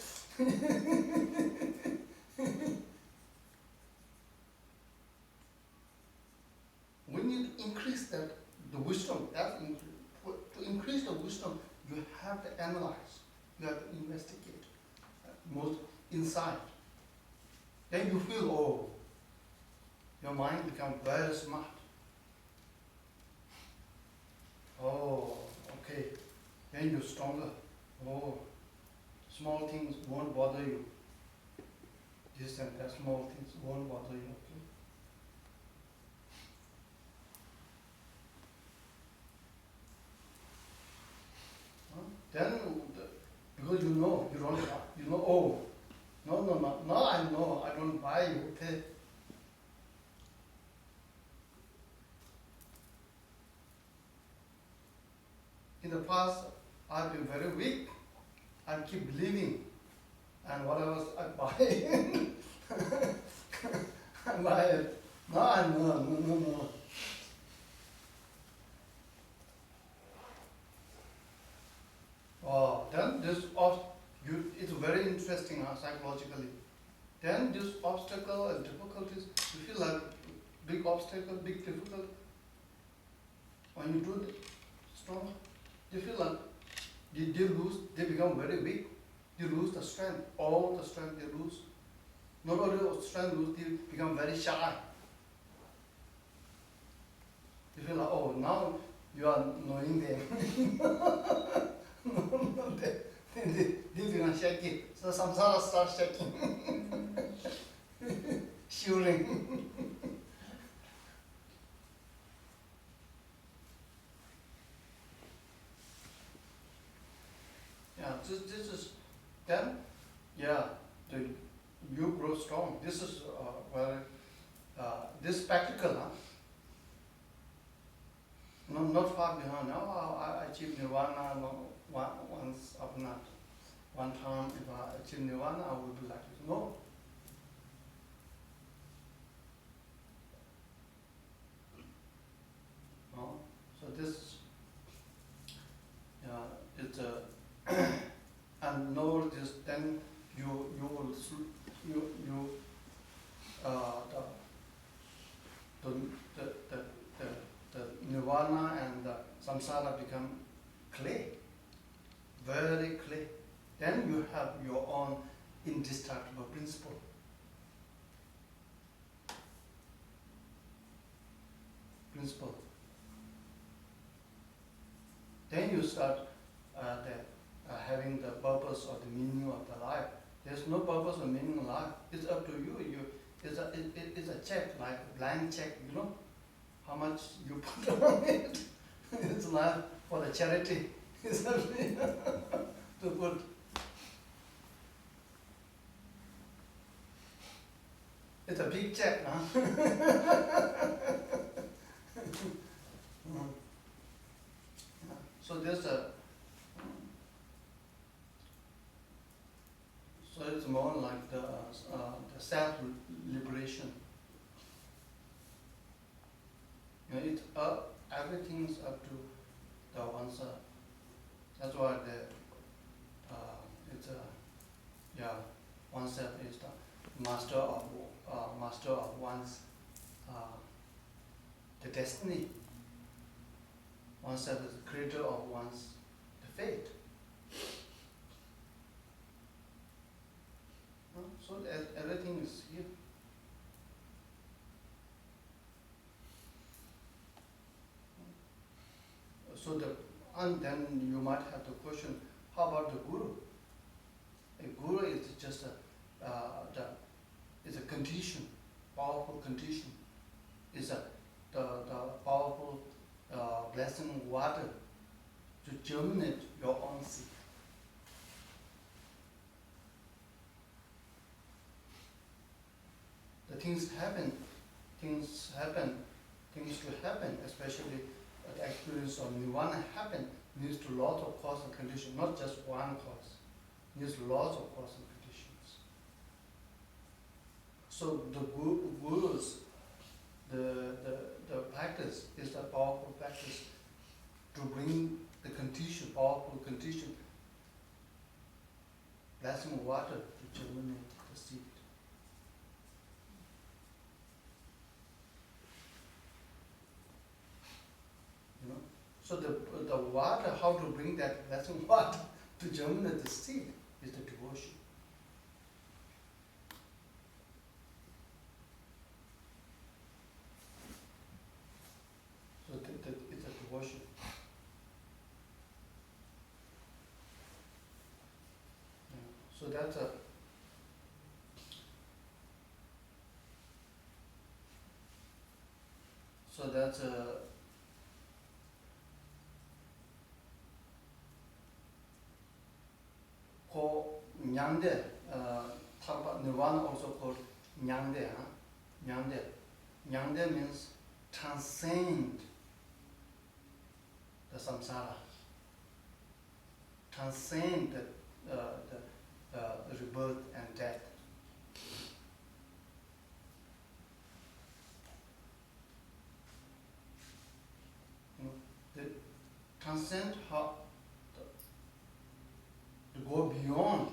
[SPEAKER 1] We need to increase the wisdom. To increase the wisdom, you have to analyze, you have to investigate, most inside. Then you feel, your mind becomes very smart. Okay. Then you're stronger. Small things won't bother you. This and that small things won't bother you. Okay? Then, because you don't, no, I know, I don't buy you, okay? In the past, I've been very weak. I keep believing, and whatever I buy, I buy it. No. Then it's very interesting psychologically. Then this obstacle and difficulties, you feel like big obstacle, big difficulty. When you do it strong, you feel like they become very weak. They lose the strength, all the strength they lose. Not only the strength lose, they become very shy. You feel like, now you are knowing them. They become shaky. So samsara starts shaking. Shivering. This is then yeah, you grow strong. This is this practical, huh? No, not far behind. Now I achieve nirvana once upon one time. If I achieve nirvana, I will be like this. No. No. So this, it's a and know this. Then you will you the, the, the, the, the nirvana and the samsara become clay, very clay. Then you have your own indestructible principle. Then you start having the purpose or the meaning of the life. There's no purpose or meaning in life. It's up to you. It's a check, like a blank check, you know, how much you put on it. It's not for the charity. It's not to put. It's a big check, huh? So there's a. So it's more like the self-liberation. You know, everything's up to the oneself. That's why oneself is the master of one's the destiny. Oneself is the creator of one's the fate. So everything is here. So and then you might have the question, how about the guru? A guru is just is a condition, powerful condition. Is the powerful blessing water to germinate your own seed. The things to happen, especially the experience of nirvana happen, needs to lots of cause and condition, not just one cause. Needs lots of cause and conditions. So the gurus, the practice is the powerful practice to bring the condition, powerful condition, blessing water to germinate the seed. You know? So the water, how to bring that blessing water to germinate the seed is the devotion. So it's a devotion. Yeah. So that's a called Nyangde. Talk about nirvana also called Nyangde. Nyangde. Nyangde means transcend the samsara. Transcend the rebirth and death. You know, the transcend how to go beyond.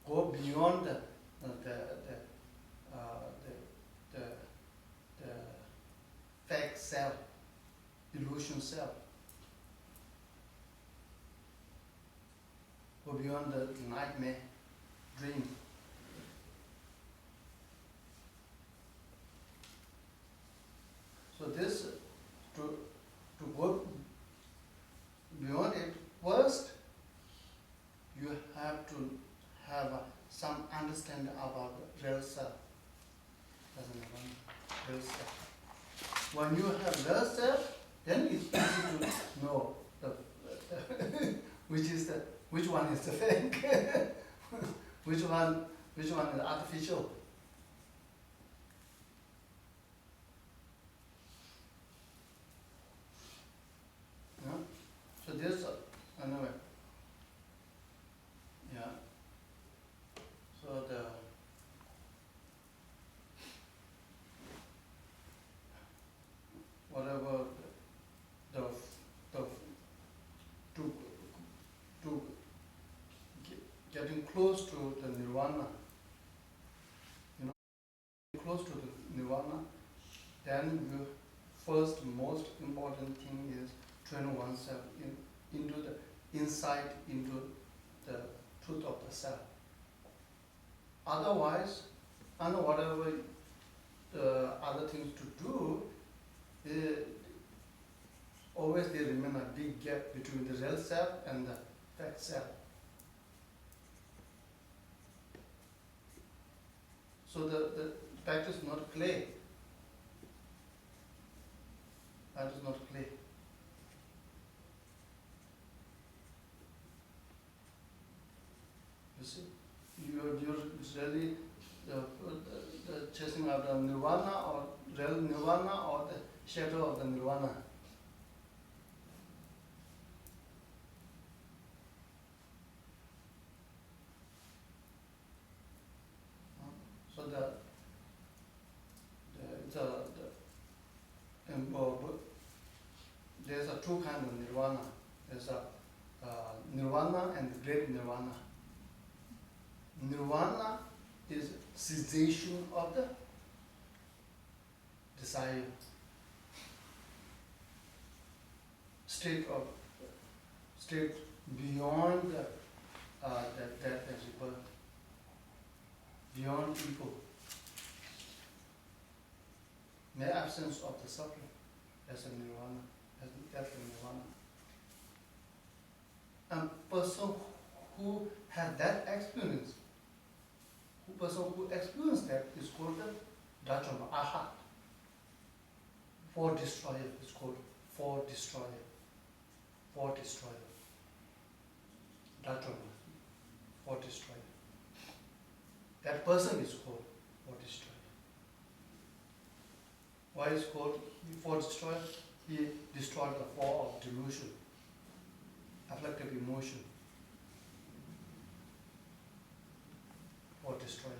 [SPEAKER 1] Go beyond the fake self, illusion self. Go beyond the nightmare, dream. So this, to go beyond it, first you have to have some understanding about the real self. Real self. When you have real self, then it's easy to know the which one is the fake? which one is artificial? No? So this anyway. Yeah. So the whatever the to getting close to the nirvana, close to the nirvana, then you first most important thing is train oneself into the insight into the truth of the self. Otherwise, and whatever the other things to do, always there remain a big gap between the real self and the fake self. So the practice is not play. That is not play. You see, you're really the chasing after nirvana or real nirvana or the shadow of the nirvana. So there's a two kind of nirvana. There's a nirvana and great nirvana. Nirvana is cessation of the desire, state beyond the death and rebirth, beyond ego, mere absence of the suffering as a nirvana, as death and nirvana. A person who had that experience, person who experienced that is called the Dharma, Ahat. For destroyer is called for destroyer. For destroyer. Dharma, for destroyer. That person is called for destroyer. Why is called for destroyer? He destroyed the four of delusion, afflictive emotion. For destroyer.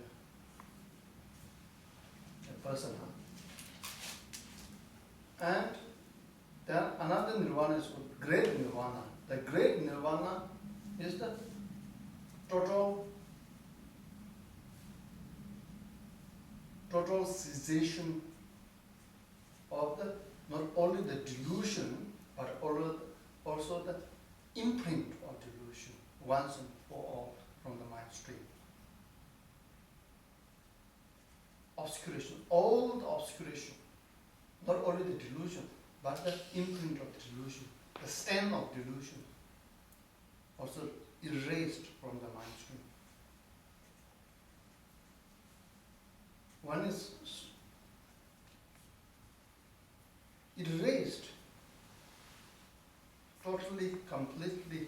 [SPEAKER 1] A person, And then another nirvana is called great nirvana. The great nirvana is the total cessation of the not only the delusion but also the imprint of delusion once and for all from the mind stream. Obscuration, all the obscuration, not only the delusion, but the imprint of delusion, the stain of delusion, also erased from the mind stream. One is erased, totally, completely.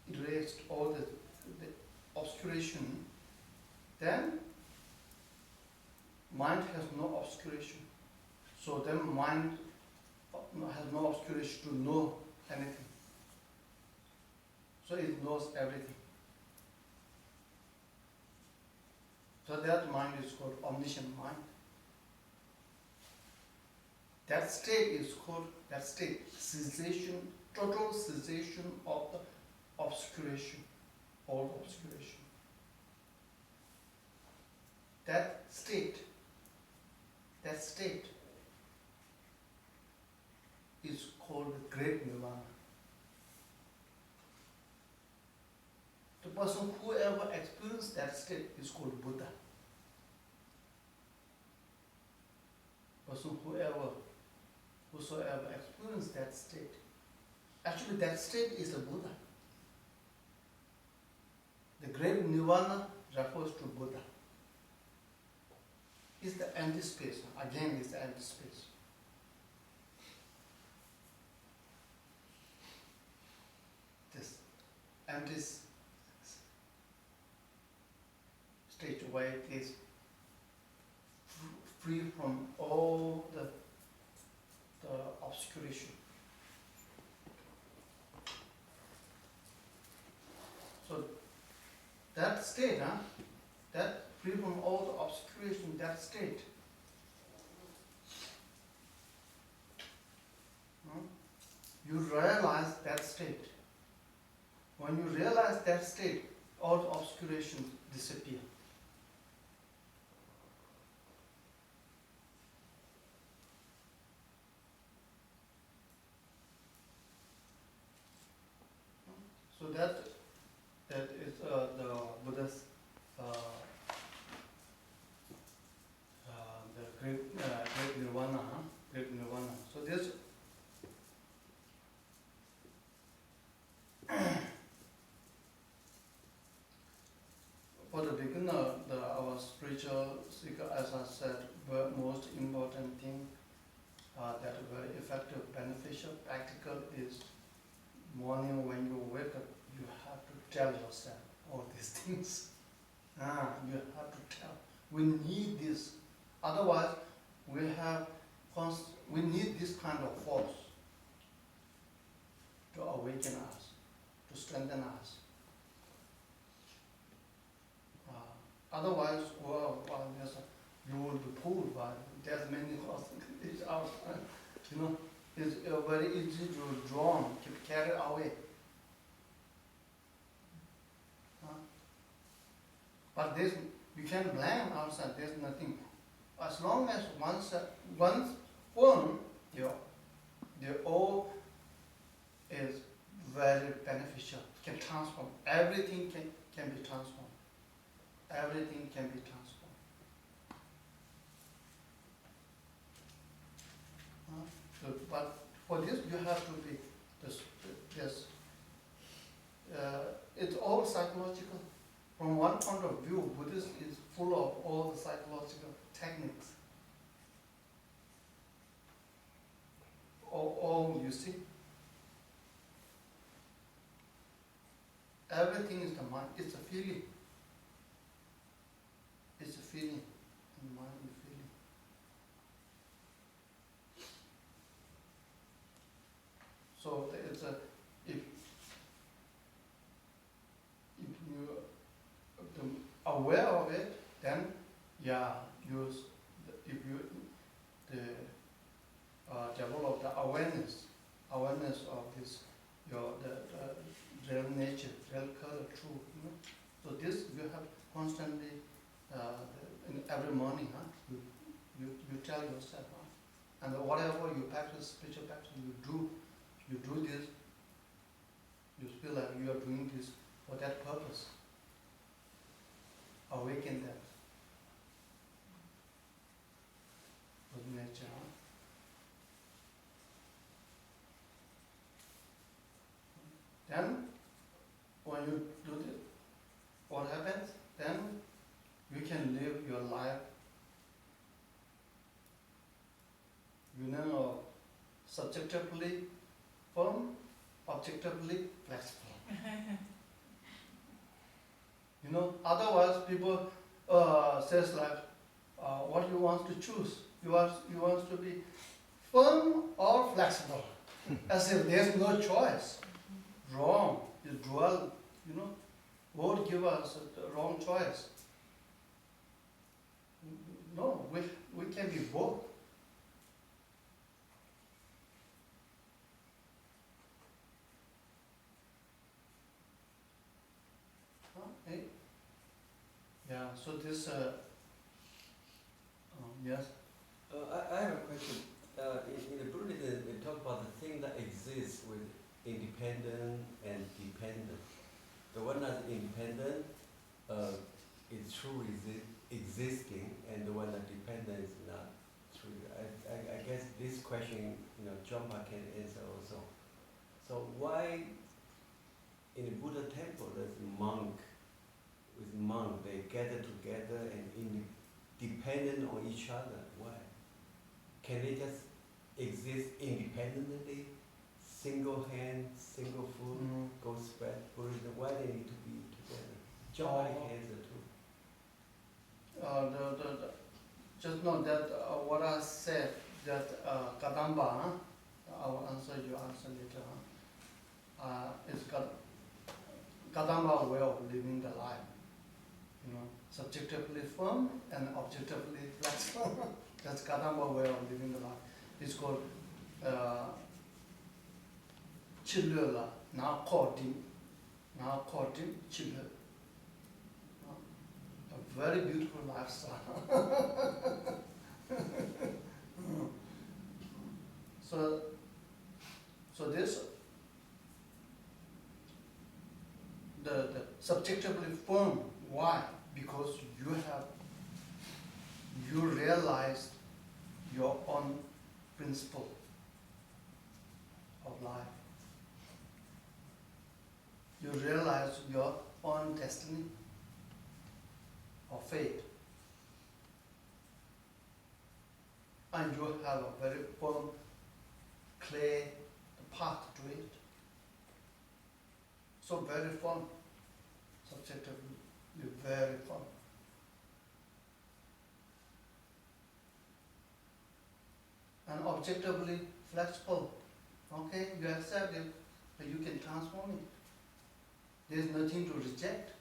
[SPEAKER 1] Erased all the obscuration, then mind has no obscuration. So then mind has no obscuration to know anything. So it knows everything. So that mind is called omniscient mind. That state is called, cessation, total cessation of the obscuration, all obscuration. That state is called great nirvana. The person who ever experienced that state is called Buddha. Person whosoever experienced that state. Actually, that state is the Buddha. The great nirvana refers to Buddha. It's the empty space. Again, it's the empty space. This empty stage where it is free from all the obscuration. So that state, that free from all the obscuration, that state, you realize that state. When you realize that state, all the obscurations disappear. So that is the Buddha's the great nirvana, great nirvana. So this for the beginner, our spiritual seeker, as I said, the most important thing that very effective, beneficial, practical is morning when you wake up, you have to tell yourself all these things. You have to tell. We need this. Otherwise, we need this kind of force to awaken us, to strengthen us. Otherwise, you will be pulled by. There's many things out. It's very easy to drawn, to carry away. But this, you can blame outside. There's nothing. As long as one's form, the all is very beneficial. Can transform. Everything can be transformed. Everything can be transformed. But for this, you have to be this. It's all psychological. From one point of view, Buddhism is full of all the psychological techniques. All you see. Everything is the mind. It's a feeling. It's a feeling. The mind is feeling. So it's if you aware of it, then if you develop the awareness of this, the real nature, real color, true. So this you have constantly in every morning. You tell yourself, and whatever you practice, spiritual practice, you do this. You feel like you are doing this for that purpose. Awaken that with nature. Then, when you do this, what happens? Then you can live your life, subjectively firm, objectively flexible. Otherwise people says like, what you want to choose? You want to be firm or flexible, as if there's no choice. Wrong, it's dual. Won't give us the wrong choice. No, we can be both. Okay. Yeah, so this, yes?
[SPEAKER 3] I have a question. In the Buddhism, they talk about the thing that exists with independent and dependent. The one that's independent is true existing, and the one that dependent is not true. I guess this question, Jompa can answer also. So why in the Buddha temple there's monk, they gather together and dependent on each other? Why? Can they just exist independently? Single hand, single foot, go spread Buddhism. Why they need to be together? Join hands too.
[SPEAKER 1] Just know that what I said, that Kadamba, I will answer you answer later. It's Kadamba way of living the life. Subjectively firm and objectively flexible. That's Kadamba way of living the life. It's called Chilula, now Kordim, Chilula. A very beautiful lifestyle. So this, the subjectively firm. Why? Because you realize your own principle of life. You realize your own destiny or fate. And you have a very firm, clear path to it. So very firm, subjectively, very firm. And objectively flexible. Okay, you accept it, but you can transform it. There's nothing to reject.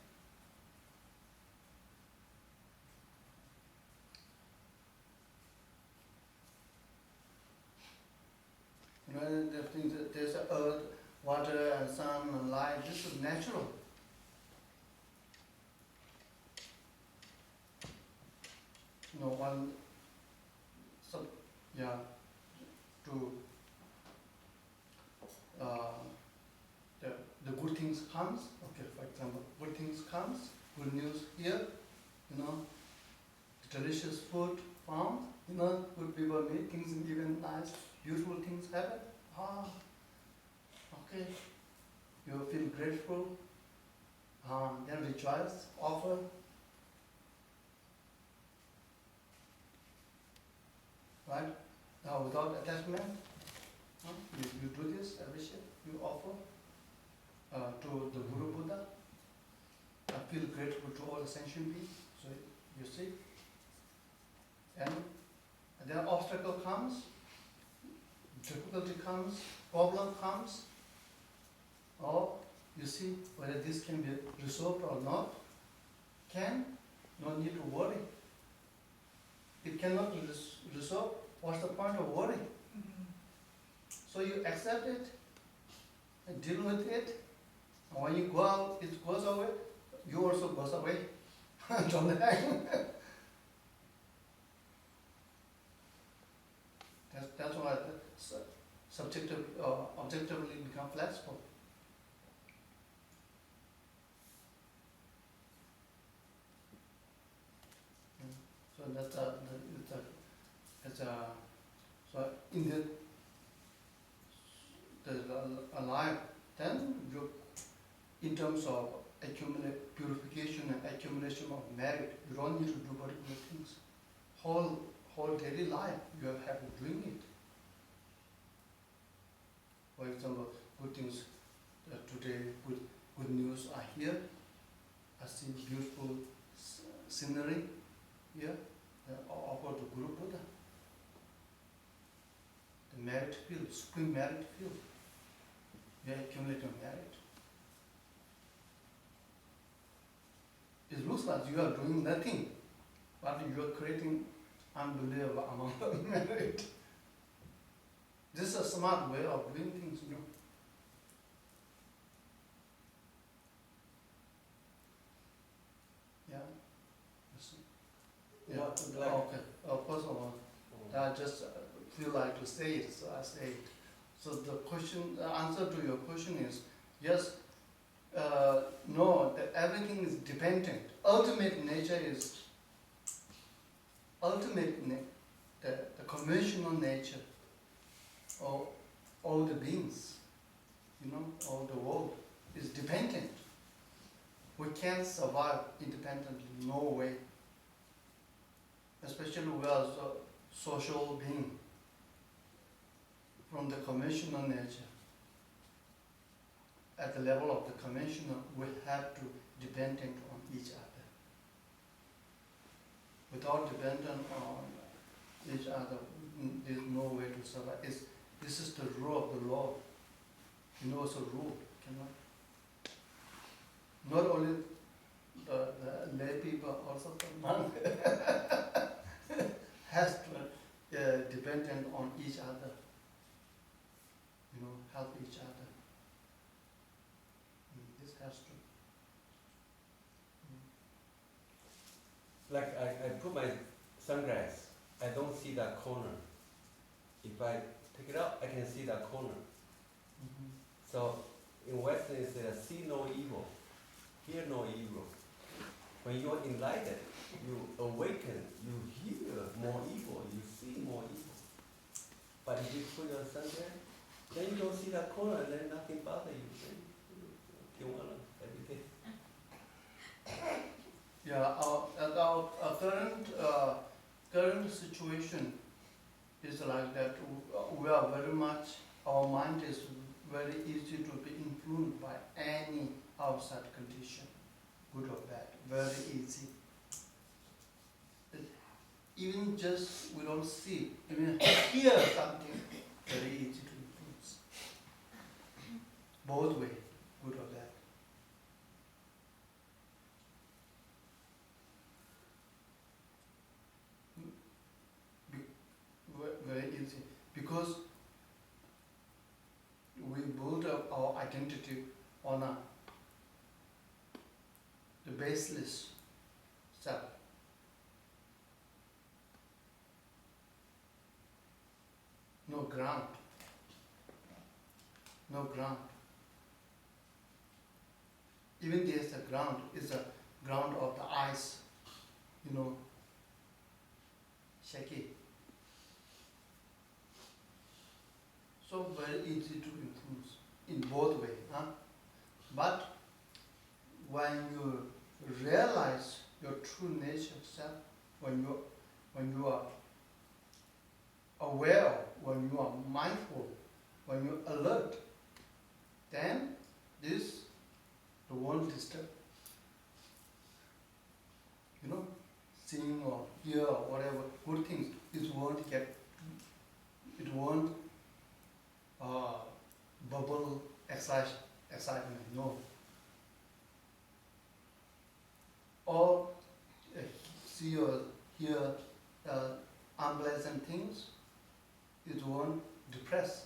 [SPEAKER 1] The things that there's earth, water, and sun, and light. This is natural. One, to the good things comes. Okay, for example, good things comes. Good news here. Delicious food found. Good people make things and even nice, beautiful things happen. Okay. You feel grateful. Then rejoice, offer. Right? Now without attachment, you do this every shift. You offer to the Guru Buddha. I feel grateful to all the sentient beings. So you see. And then obstacle comes, difficulty comes, problem comes. Or you see whether this can be resolved or not. No need to worry. It cannot be resolved. What's the point of worry? So you accept it, and deal with it. And when you go out, it goes away. You also goes away. Don't hang. That's why objectively become flexible. So that's so in the life, then you, in terms of purification and accumulation of merit, you don't need to do particular things. Whole daily life you have to doing it. For example, good things today, good news are here. I see beautiful scenery here. Offer to Guru Buddha. The merit field, supreme merit field. We are accumulating merit. It looks like you are doing nothing, but you are creating unbelievable amount of merit. This is a smart way of doing things, Yeah. Yeah. Okay. First of all, I just feel like to say it, so I say it. So the answer to your question is yes. No, that everything is dependent. Ultimate nature is the conventional nature of all the beings, all the world is dependent. We can't survive independently, no way. especially we are social being from the conventional nature. At the level of the conventional, we have to dependent on each other. Without dependent on each other, there's no way to survive. This is the rule of the law. Universal rule. Not only the lay people, also the monk has to dependent on each other. Help each other. This has to.
[SPEAKER 3] Like I put my sunglasses, I don't see that corner. If I take it out, I can see that corner. So in Western it says, see no evil, hear no evil. When you're enlightened, you awaken, you hear more evil, you see more evil. But if you put your sunglasses, then you don't see that corner, and then nothing bothers you. You want every day.
[SPEAKER 1] Yeah, our current situation is like that. We are very much, our mind is very easy to be influenced by any outside condition, good or bad, very easy. Even just we don't see, even hear something, very easy to influence. Both way, good or bad. Very easy, because we build up our identity on the baseless self. No ground. No ground. Even there's a ground, it's a ground of the ice, shaky. So very easy to influence in both ways. But when you realize your true nature self, when you are aware, when you are mindful, when you are alert, then this the won't disturb. Seeing or hear or whatever good things, it won't bubble excitement, no. Or see or hear unpleasant things, it won't depress.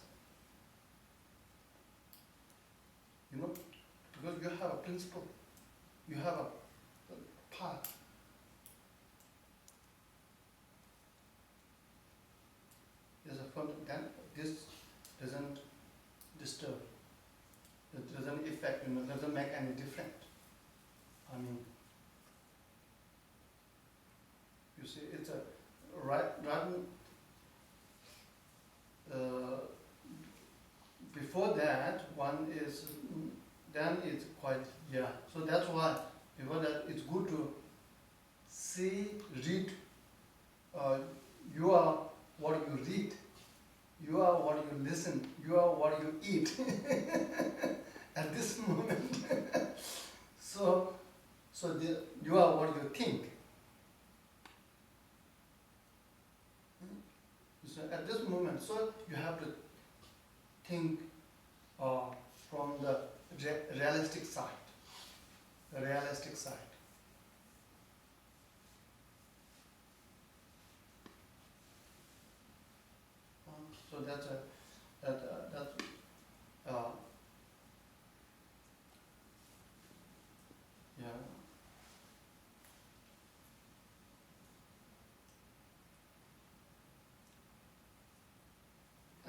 [SPEAKER 1] Because you have a principle, you have a path. There's a then this doesn't disturb. It doesn't affect, doesn't make any difference. You see, it's a before that, then it's quite, so that's why, before that, it's good to see, read, you are what you read, you are what you listen, you are what you eat at this moment. So you are what you think. So at this moment, so you have to think from the realistic side. The realistic side. So that's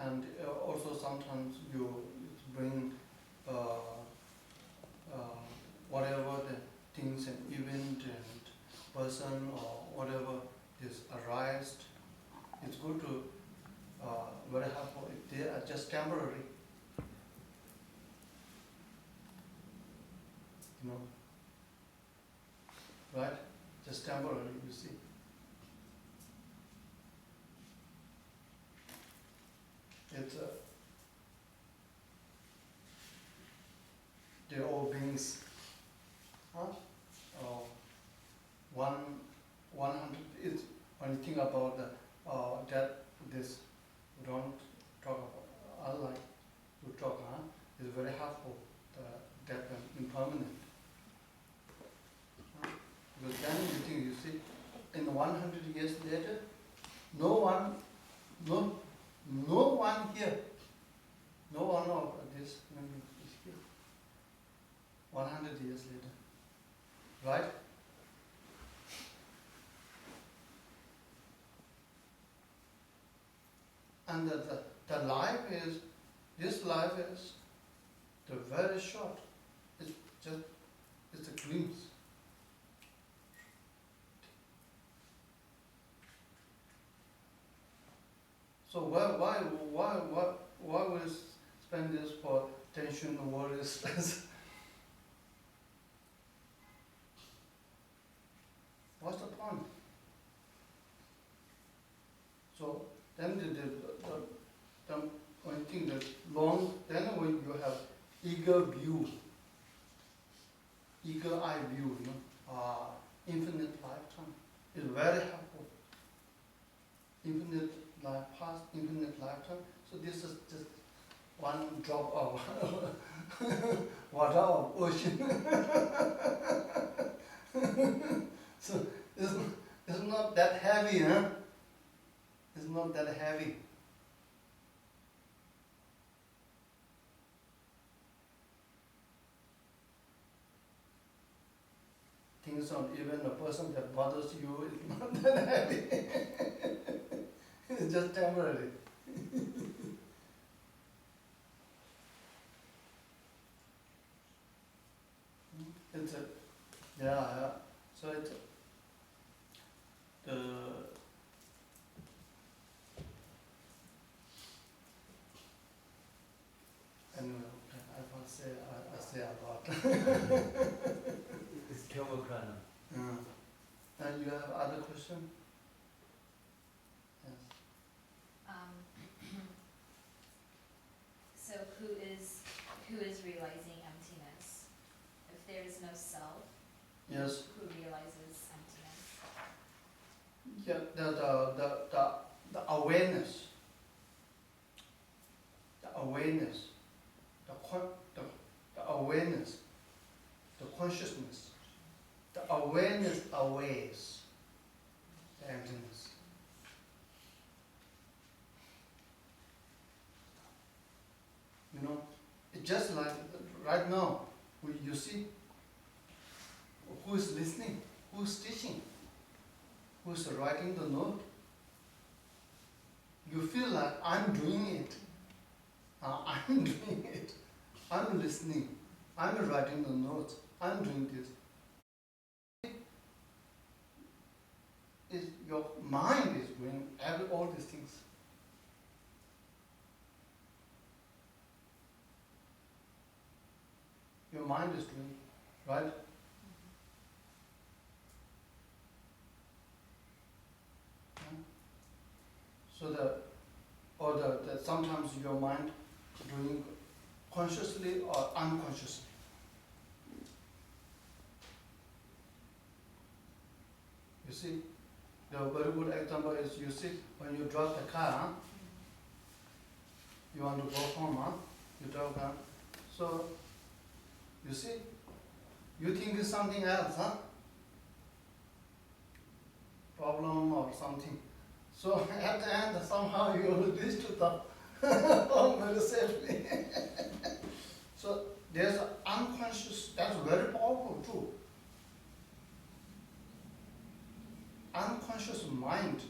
[SPEAKER 1] and also sometimes you bring whatever the things and event and person or whatever is arised. It's good to very helpful if they are just temporary. Right? Just temporary, you see. it's they're all beings. Huh? Oh, 100 is when you think about that this we don't talk about. I like to talk. It's very helpful. That impermanent. Because then you think you see, in 100 years later, no one here, no one of this memory is here. 100 years later, right? And the life is, this life is the very short. It's just, it's a glimpse. So why we spend this for tension, worry, stress? What's the point? So then the one thing that long, then when you have eager view, eager eye view, infinite lifetime is very helpful. Infinite life past, infinite lifetime. So this is just one drop of water of ocean. So it's not that heavy, huh? It's not that heavy. Things on even a person that bothers you is not that heavy. It's just temporary. It's yeah. So it's anyway, I say a lot.
[SPEAKER 3] It's Kyomokrana.
[SPEAKER 1] And you have other question? Yes.
[SPEAKER 4] So who is realizing emptiness? If there is no self,
[SPEAKER 1] Yes.
[SPEAKER 4] who realizes emptiness?
[SPEAKER 1] Yeah, the awareness, the awareness, the awareness, the consciousness, the awareness awaits the emptiness. You know, it's just like right now, you see who is listening, who is teaching, who is writing the note. You feel like I'm doing it. I'm doing it. I'm listening. I'm writing the notes. I'm doing this. Your mind is doing all these things. Your mind is doing, right? So sometimes your mind doing consciously or unconsciously. You see, the very good example is you see when you drive the car, you want to go home, you drive car. So you see, you think it's something else, problem or something. So at the end, somehow you will reach to the home very safely. So there's an unconscious, that's very powerful too. Unconscious mind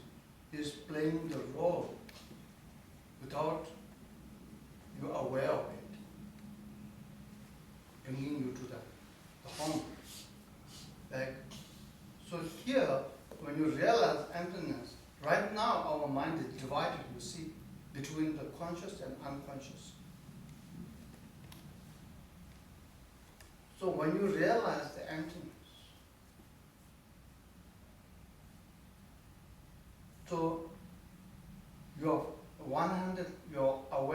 [SPEAKER 1] is playing the role without you aware of it, bringing you to the home, back. So here, when you realize emptiness, right now our mind is divided, you see, between the conscious and unconscious. So when you realize the emptiness, so your 100, your awareness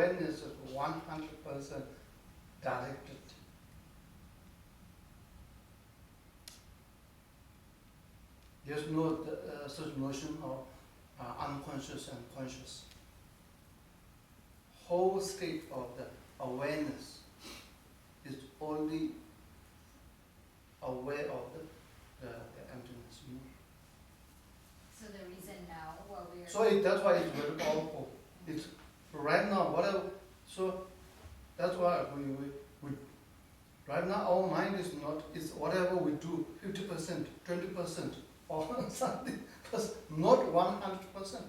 [SPEAKER 1] There's no such notion of unconscious and conscious. Whole state of the awareness is only aware of the emptiness.
[SPEAKER 4] So the reason now what we're
[SPEAKER 1] So that's why it's very powerful. It's right now, whatever. So that's why we right now our mind is not. It's whatever we do, 50%, 20%, or something, but not 100%.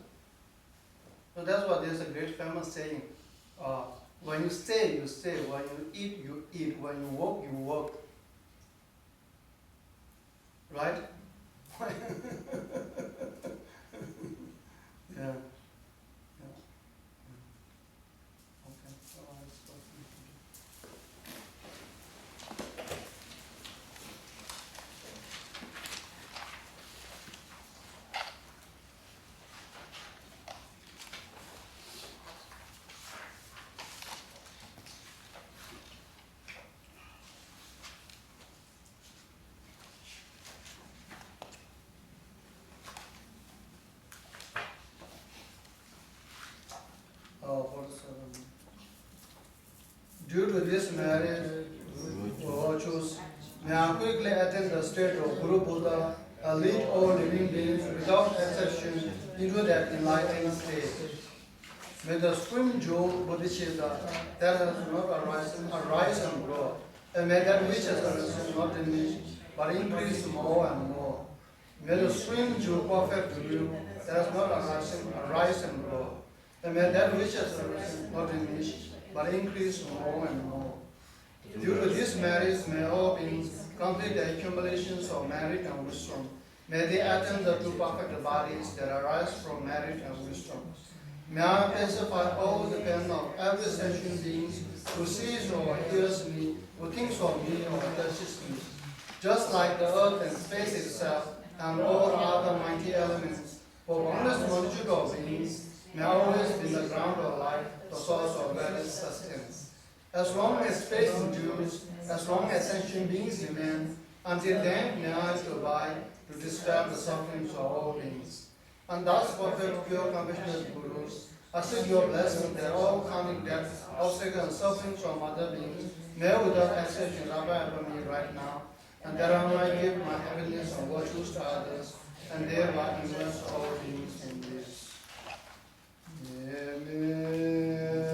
[SPEAKER 1] So that's why there's a great famous saying: when you stay, you stay. When you eat. When you walk, you walk. Right? Yeah. Okay. Due to this marriage, virtues, may I quickly attain the state of Guru Buddha and lead all living beings without exception into that enlightened state. May the supreme jewel bodhicitta that has not arisen arise and grow, and may that which has arisen not diminish, but increase more and more. May the supreme jewel perfect view that has not arisen arise and grow, and may that which has arisen not diminish, but increase more and more. Due to this marriage, may all beings complete the accumulations of merit and wisdom. May they attain the two perfect bodies that arise from merit and wisdom. May I pacify all the pain of every sentient being who sees or hears me, who thinks of me or touches me. Just like the earth and space itself and all other mighty elements, for boundless multitude of beings, may always be the ground of life, the source of various sustenance. As long as space endures, as long as sentient beings remain, until then may I provide to dispel the sufferings of all beings. And thus, perfect, pure, compassionate Gurus, I seek your blessing that all karmic debts, obstacles, and sufferings from other beings may without exception abide upon me right now, and that I might give my happiness and virtues to others, and thereby influence all beings in this. Amen.